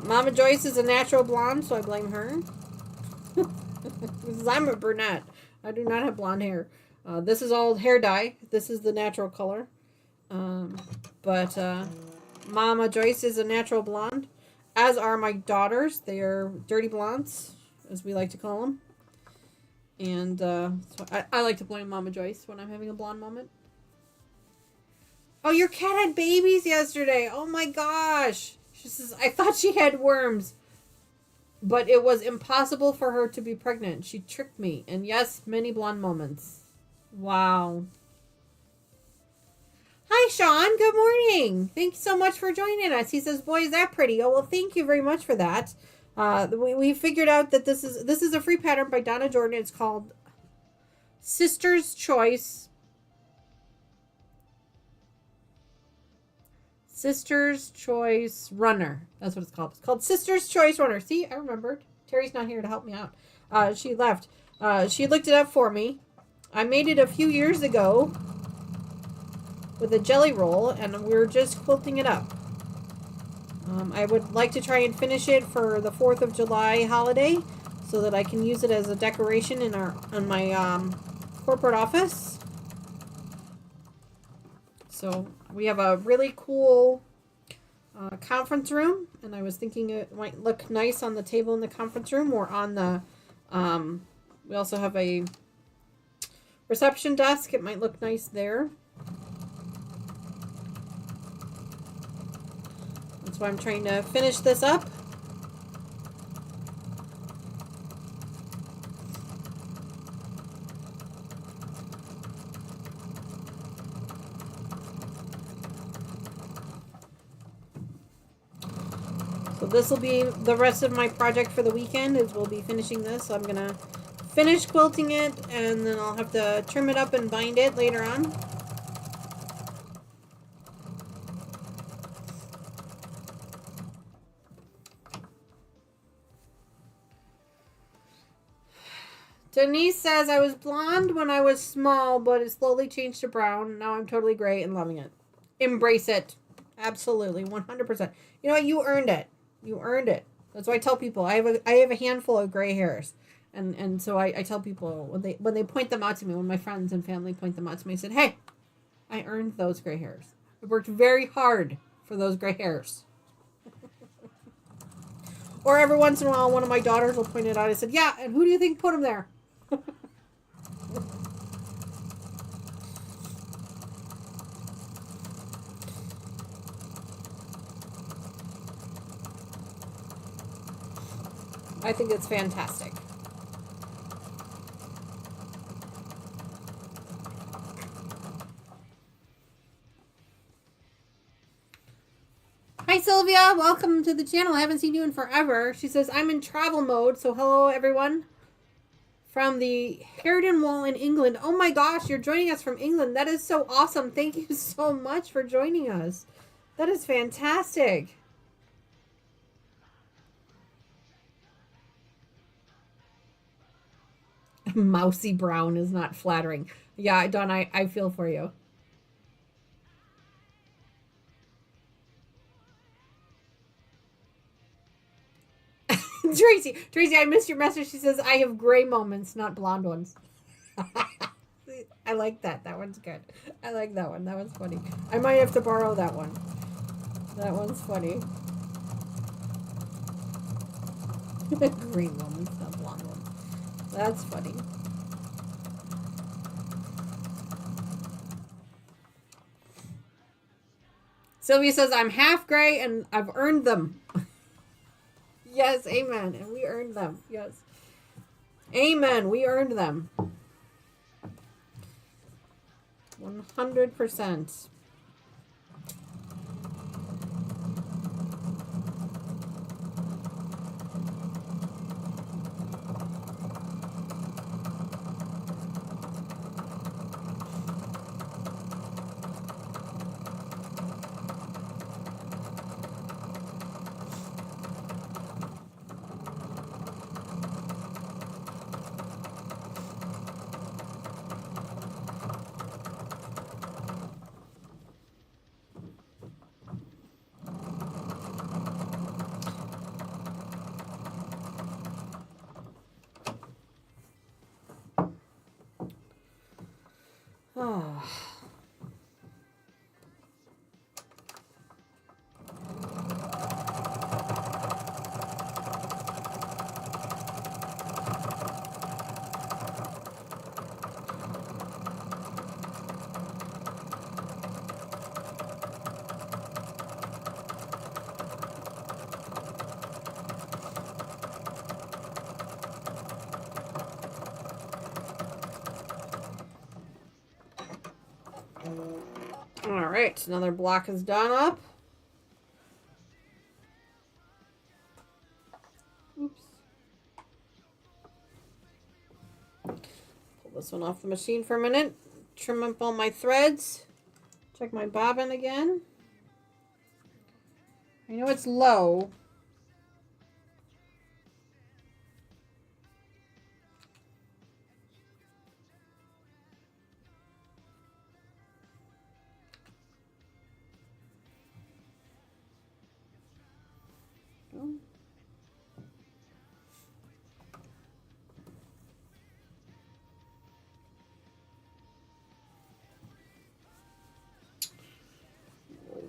Mama Joyce is a natural blonde, so I blame her. Because I'm a brunette. I do not have blonde hair. This is all hair dye. This is the natural color. But Mama Joyce is a natural blonde, as are my daughters. They are dirty blondes, as we like to call them. And so I like to blame Mama Joyce when I'm having a blonde moment. Oh, your cat had babies yesterday. Oh my gosh. She says, I thought she had worms, but it was impossible for her to be pregnant. She tricked me. And yes, many blonde moments. Wow. Hi, Sean. Good morning. Thank you so much for joining us. He says, boy, is that pretty. Oh, well, thank you very much for that. We figured out that this is a free pattern by Donna Jordan. It's called Sister's Choice. Sister's Choice Runner. That's what it's called. It's called Sister's Choice Runner. See, I remembered. Terry's not here to help me out. She left. She looked it up for me. I made it a few years ago with a jelly roll, and we're just quilting it up. I would like to try and finish it for the 4th of July holiday so that I can use it as a decoration in my corporate office. So we have a really cool conference room, and I was thinking it might look nice on the table in the conference room or on the, we also have a reception desk. It might look nice there. That's why I'm trying to finish this up. So this will be the rest of my project for the weekend, is we'll be finishing this. So I'm going to finish quilting it, and then I'll have to trim it up and bind it later on. Denise says, I was blonde when I was small, but it slowly changed to brown. Now I'm totally gray and loving it. Embrace it. Absolutely, 100%. You know what? You earned it. You earned it. That's why I tell people I have a handful of gray hairs, and so I tell people when they point them out to me, when my friends and family point them out to me, I said, hey, I earned those gray hairs. I worked very hard for those gray hairs. Or every once in a while, one of my daughters will point it out. I said, yeah, and who do you think put them there? I think it's fantastic. Hi, Sylvia. Welcome to the channel. I haven't seen you in forever. She says, I'm in travel mode. So hello, everyone. From the Harrington Wall in England. Oh my gosh, you're joining us from England. That is so awesome. Thank you so much for joining us. That is fantastic. Mousy brown is not flattering. Yeah, Dawn, I feel for you. Tracy, I missed your message. She says, I have gray moments, not blonde ones. I like that. That one's good. I like that one. That one's funny. I might have to borrow that one. That one's funny. Green moments, not blonde ones. That's funny. Sylvia says, I'm half gray and I've earned them. Yes, amen. And we earned them. Yes. Amen. We earned them. 100%. Oh. All right, another block is done up. Oops. Pull this one off the machine for a minute. Trim up all my threads. Check my bobbin again. I know it's low.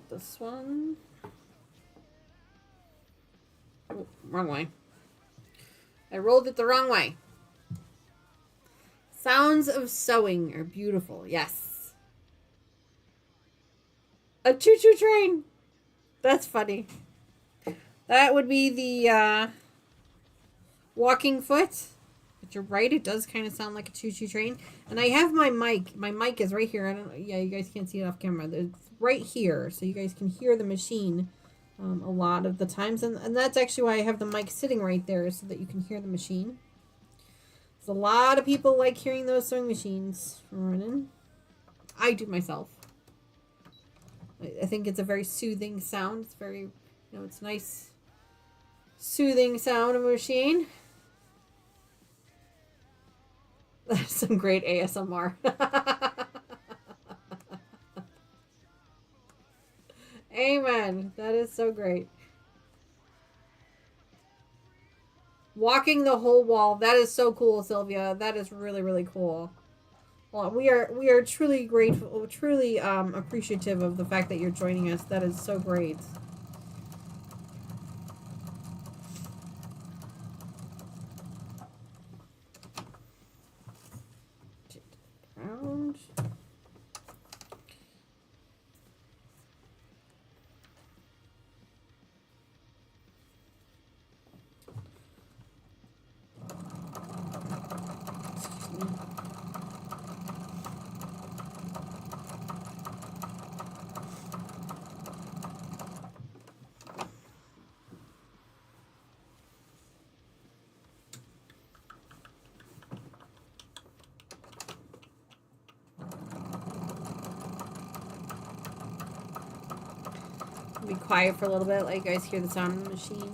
This one. Oh, wrong way. I rolled it the wrong way. Sounds of sewing are beautiful. Yes. A choo-choo train. That's funny. That would be the walking foot. But you're right. It does kind of sound like a choo-choo train. And I have my mic. My mic is right here. I don't. Yeah, you guys can't see it off camera. It's right here, so you guys can hear the machine a lot of the times. And that's actually why I have the mic sitting right there, so that you can hear the machine. There's a lot of people like hearing those sewing machines running. I do myself. I think it's a very soothing sound. It's very, it's nice, soothing sound of a machine. That's some great ASMR. Amen. That is so great. Walking the whole wall. That is so cool, Sylvia. That is really, really cool. Well, we are truly grateful, truly appreciative of the fact that you're joining us. That is so great. Round. Be quiet for a little bit, let you guys hear the sound of the machine.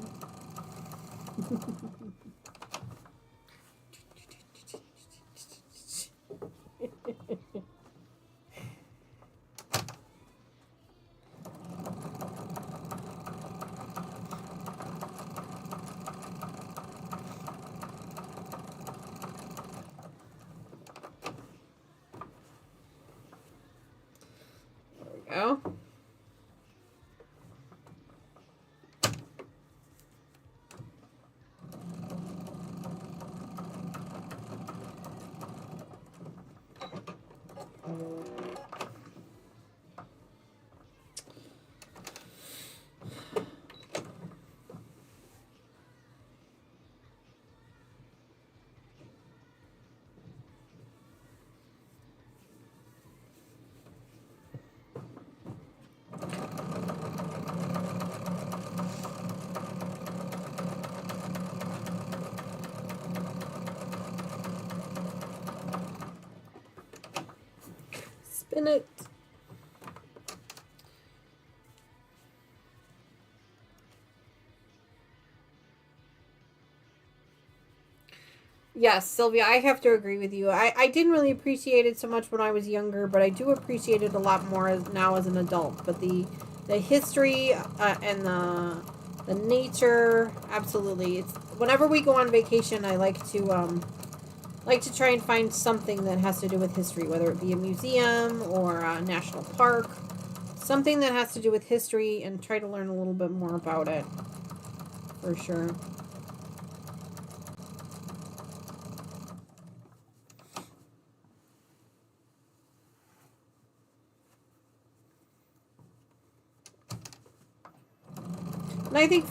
There we go. Spin it. Yes, Sylvia, I have to agree with you. I didn't really appreciate it so much when I was younger, but I do appreciate it a lot more now as an adult. But the history and the nature, absolutely. It's whenever we go on vacation, I like to try and find something that has to do with history, whether it be a museum or a national park, something that has to do with history, and try to learn a little bit more about it, for sure. And I think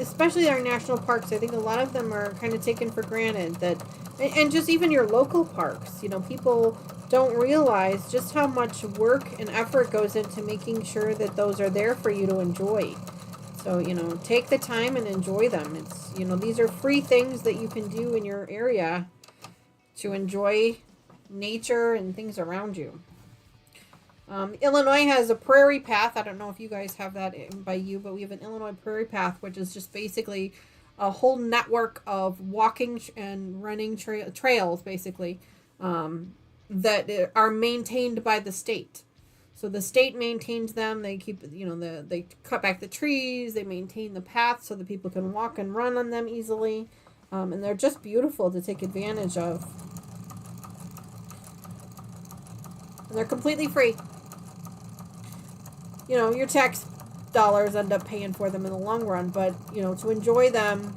especially our national parks, I think a lot of them are kind of taken for granted that, and just even your local parks, people don't realize just how much work and effort goes into making sure that those are there for you to enjoy. So, take the time and enjoy them. These are free things that you can do in your area to enjoy nature and things around you. Illinois has a prairie path. I don't know if you guys have that by you, but we have an Illinois prairie path, which is just basically a whole network of walking and running trails, basically, that are maintained by the state. So the state maintains them. They keep, they cut back the trees. They maintain the paths so that people can walk and run on them easily. And they're just beautiful to take advantage of. And they're completely free. Your tax dollars end up paying for them in the long run, but, to enjoy them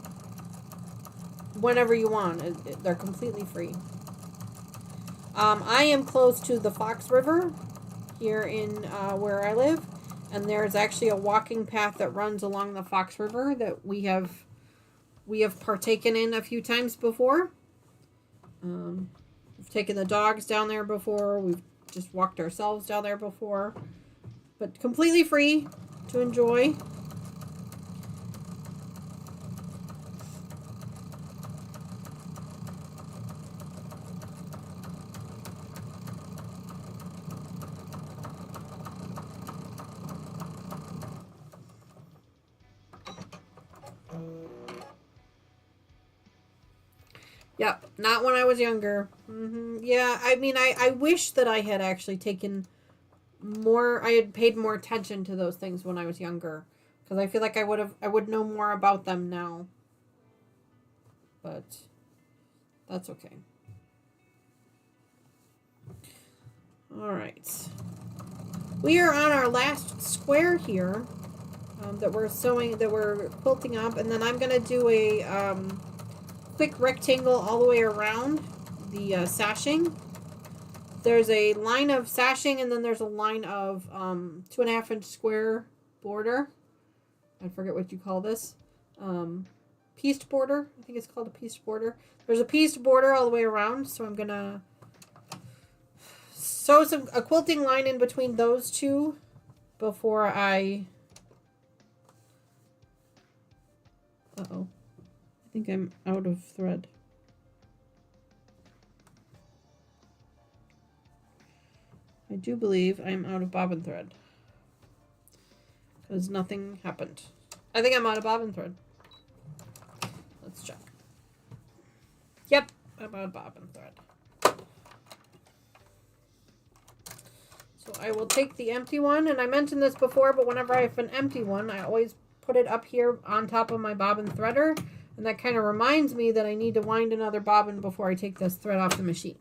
whenever you want, they're completely free. I am close to the Fox River here in where I live, and there's actually a walking path that runs along the Fox River that we have partaken in a few times before. We've taken the dogs down there before. We've just walked ourselves down there before. But completely free to enjoy. Yep, not when I was younger. Yeah, I mean, I wish that I had actually taken I had paid more attention to those things when I was younger, because I feel like I would know more about them now. But that's okay. All right. We are on our last square here that we're quilting up, and then I'm gonna do a quick rectangle all the way around the sashing. There's a line of sashing, and then there's a line of 2.5 inch square border. I forget what you call this. Pieced border. I think it's called a pieced border. There's a pieced border all the way around, so I'm gonna sew a quilting line in between those two before I. Uh-oh. I think I'm out of thread. I do believe I'm out of bobbin thread. Because nothing happened. I think I'm out of bobbin thread. Let's check. Yep, I'm out of bobbin thread. So I will take the empty one, and I mentioned this before, but whenever I have an empty one, I always put it up here on top of my bobbin threader, and that kind of reminds me that I need to wind another bobbin before I take this thread off the machine.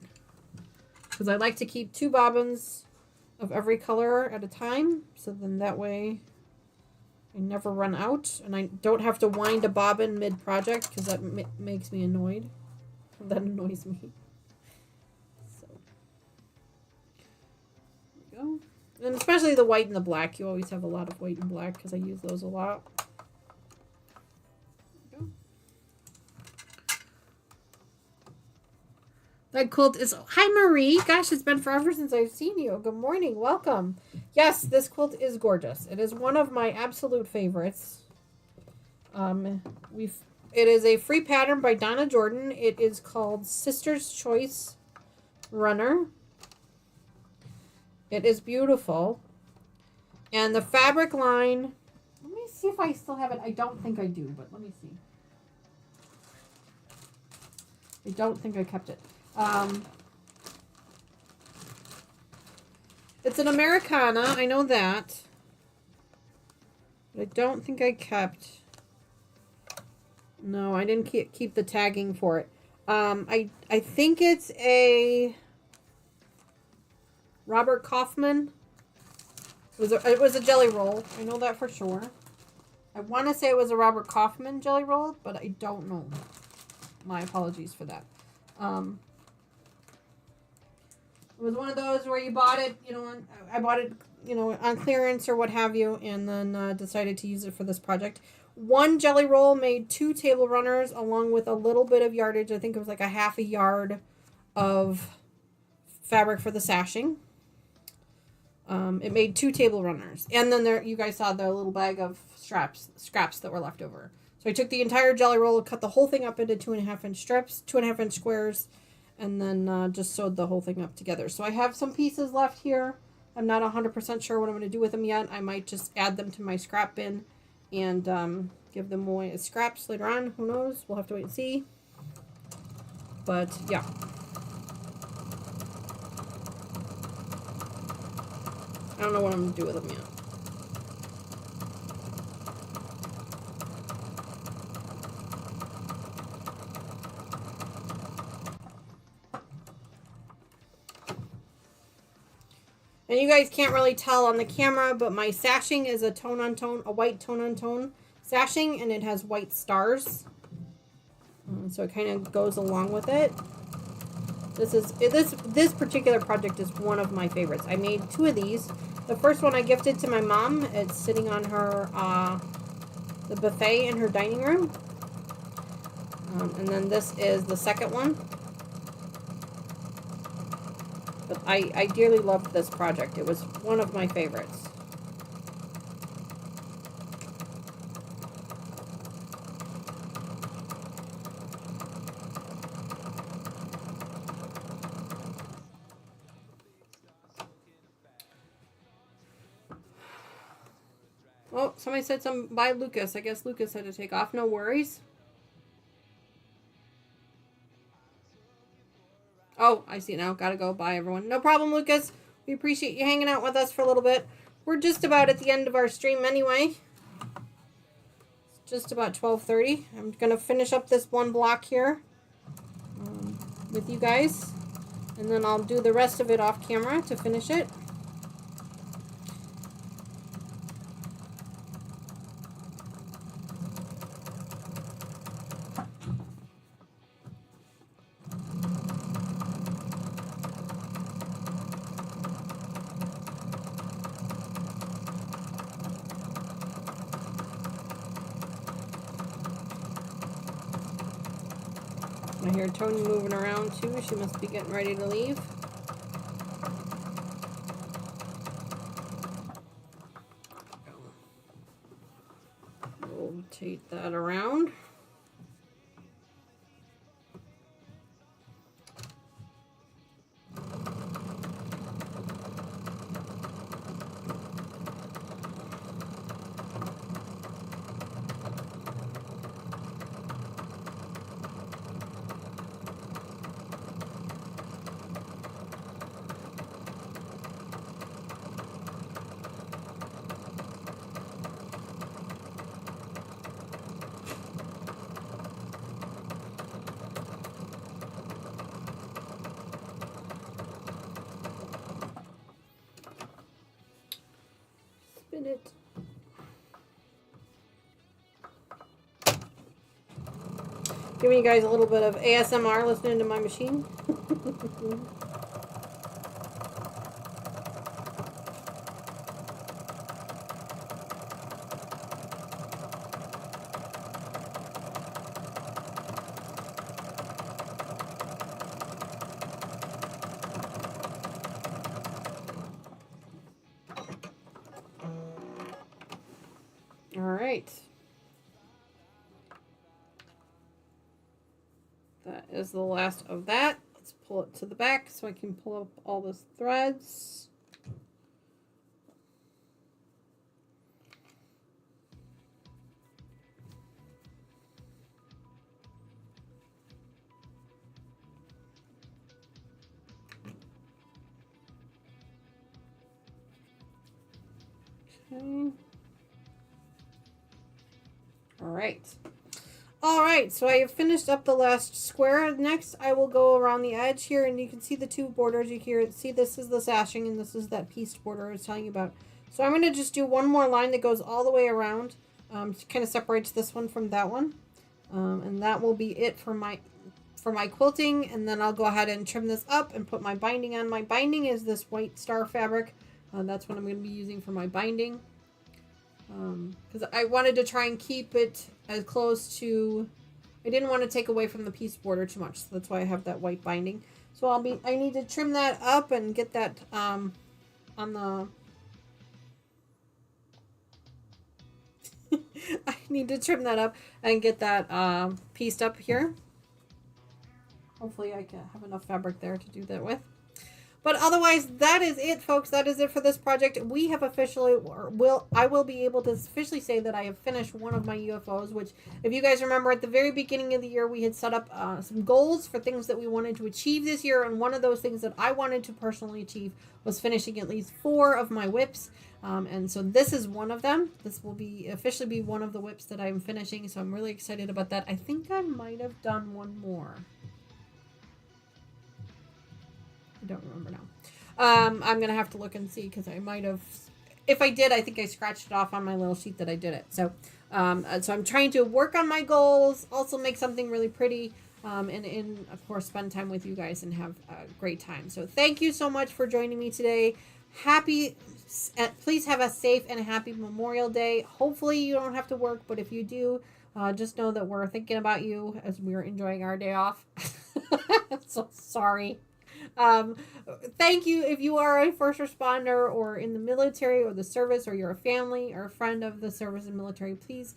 Because I like to keep 2 bobbins of every color at a time, so then that way I never run out, and I don't have to wind a bobbin mid-project, because that makes me annoyed. That annoys me. So, there we go. And especially the white and the black. You always have a lot of white and black, because I use those a lot. That quilt is... Hi, Marie. Gosh, it's been forever since I've seen you. Good morning. Welcome. Yes, this quilt is gorgeous. It is one of my absolute favorites. It is a free pattern by Donna Jordan. It is called Sister's Choice Runner. It is beautiful. And the fabric line... Let me see if I still have it. I don't think I do, but let me see. I don't think I kept it. It's an Americana, I know that. But I don't think I kept... No, I didn't keep the tagging for it. I think it's a Robert Kaufman. It was a jelly roll. I know that for sure. I want to say it was a Robert Kaufman jelly roll, but I don't know. My apologies for that. It was one of those where you bought it, I bought it, on clearance or what have you, and then decided to use it for this project. One jelly roll made 2 table runners along with a little bit of yardage. I think it was like a half a yard of fabric for the sashing. It made 2 table runners. And then you guys saw the little bag of scraps that were left over. So I took the entire jelly roll, cut the whole thing up into 2.5 inch strips, 2.5 inch squares, and then just sewed the whole thing up together. So I have some pieces left here. I'm not 100% sure what I'm going to do with them yet. I might just add them to my scrap bin and give them away as scraps later on. Who knows? We'll have to wait and see. But yeah. I don't know what I'm going to do with them yet. And you guys can't really tell on the camera, but my sashing is a white tone-on-tone sashing, and it has white stars. So it kind of goes along with it. This particular project is one of my favorites. I made 2 of these. The first one I gifted to my mom. It's sitting on her the buffet in her dining room. And then this is the second one. But I dearly loved this project. It was one of my favorites. Oh, somebody said something by Lucas. I guess Lucas had to take off. No worries. Oh, I see it now. Gotta go. Bye, everyone. No problem, Lucas. We appreciate you hanging out with us for a little bit. We're just about at the end of our stream anyway. It's just about 12:30. I'm going to finish up this one block here with you guys. And then I'll do the rest of it off camera to finish it. I hear Tony moving around too. She must be getting ready to leave. Rotate that around. Spin it. Giving you guys a little bit of ASMR listening to my machine. All right. That is the last of that. Let's pull it to the back so I can pull up all the threads. Okay. All right, so I have finished up the last square. Next, I will go around the edge here, and you can see the two borders. You here see this is the sashing, and this is that pieced border I was telling you about. So I'm going to just do one more line that goes all the way around, kind of separates this one from that one, and that will be it for my quilting. And then I'll go ahead and trim this up and put my binding on. My binding is this white star fabric. That's what I'm going to be using for my binding. Because I wanted to try and keep it as close to, I didn't want to take away from the piece border too much, so that's why I have that white binding. So I need to trim that up and get that on the I need to trim that up and get that pieced up here. Hopefully I can have enough fabric there to do that with. But otherwise, that is it, folks. That is it for this project. We have officially, I will be able to officially say that I have finished one of my UFOs, which, if you guys remember, at the very beginning of the year, we had set up some goals for things that we wanted to achieve this year. And one of those things that I wanted to personally achieve was finishing at least 4 of my whips. And so this is one of them. This will officially be one of the whips that I'm finishing. So I'm really excited about that. I think I might have done one more. I don't remember now. I'm going to have to look and see because I might have, if I did, I think I scratched it off on my little sheet that I did it. So I'm trying to work on my goals, also make something really pretty, and of course, spend time with you guys and have a great time. So thank you so much for joining me today. Please have a safe and happy Memorial Day. Hopefully you don't have to work, but if you do, just know that we're thinking about you as we're enjoying our day off. So sorry. Thank you if you are a first responder or in the military or the service, or you're a family or a friend of the service and military. Please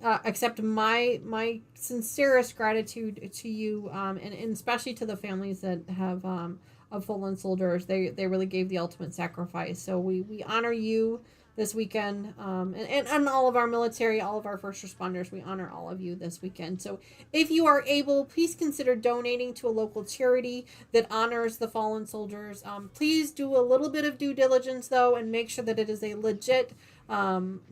accept my sincerest gratitude to you, and especially to the families that have of fallen soldiers. They really gave the ultimate sacrifice. So we honor you this weekend. And all of our military, all of our first responders, we honor all of you this weekend. So if you are able, please consider donating to a local charity that honors the fallen soldiers. Please do a little bit of due diligence, though, and make sure that it is a legit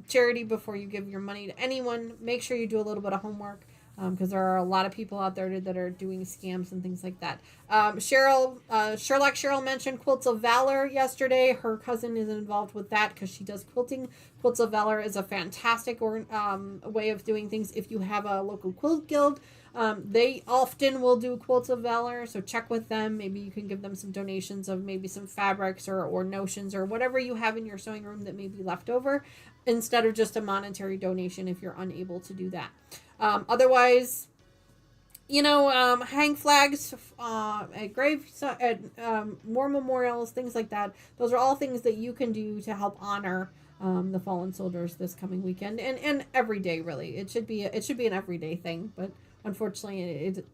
charity before you give your money to anyone. Make sure you do a little bit of homework, because there are a lot of people out there that are doing scams and things like that. Cheryl mentioned Quilts of Valor yesterday. Her cousin is involved with that because she does quilting. Quilts of Valor is a fantastic way of doing things. If you have a local quilt guild, they often will do Quilts of Valor, so check with them. Maybe you can give them some donations of maybe some fabrics or notions or whatever you have in your sewing room that may be left over, instead of just a monetary donation if you're unable to do that. Otherwise, hang flags at graves, at war memorials, things like that. Those are all things that you can do to help honor the fallen soldiers this coming weekend, and every day, really. It should be an everyday thing, but unfortunately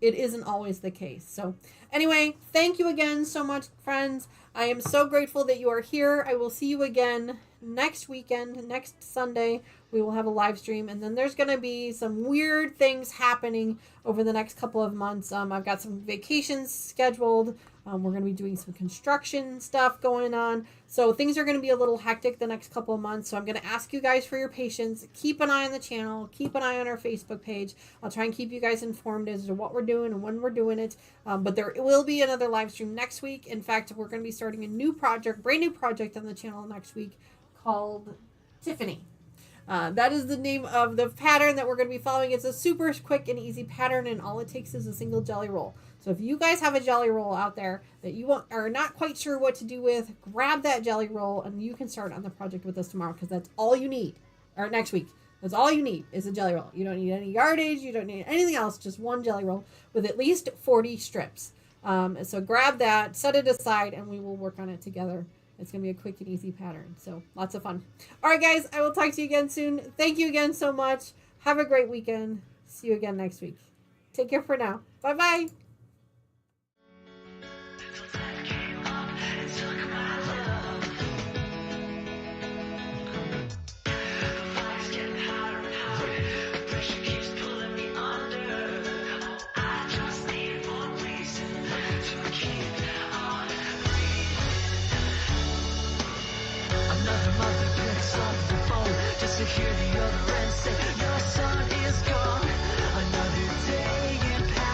it isn't always the case. So anyway, thank you again so much, friends. I am so grateful that you are here. I will see you again next weekend, next Sunday. We will have a live stream, and then there's going to be some weird things happening over the next couple of months. I've got some vacations scheduled. We're going to be doing some construction stuff going on. So things are going to be a little hectic the next couple of months. So I'm going to ask you guys for your patience. Keep an eye on the channel. Keep an eye on our Facebook page. I'll try and keep you guys informed as to what we're doing and when we're doing it. But there will be another live stream next week. In fact, we're going to be starting a brand new project on the channel next week called Tiffany. That is the name of the pattern that we're going to be following. It's a super quick and easy pattern, and all it takes is a single jelly roll. So if you guys have a jelly roll out there that you are not quite sure what to do with, grab that jelly roll and you can start on the project with us tomorrow, because that's all you need. Or next week. That's all you need is a jelly roll. You don't need any yardage. You don't need anything else. Just one jelly roll with at least 40 strips. So grab that, set it aside, and we will work on it together. It's going to be a quick and easy pattern. So lots of fun. All right, guys, I will talk to you again soon. Thank you again so much. Have a great weekend. See you again next week. Take care for now. Bye-bye. Another mother picks up the phone just to hear the other end say, your son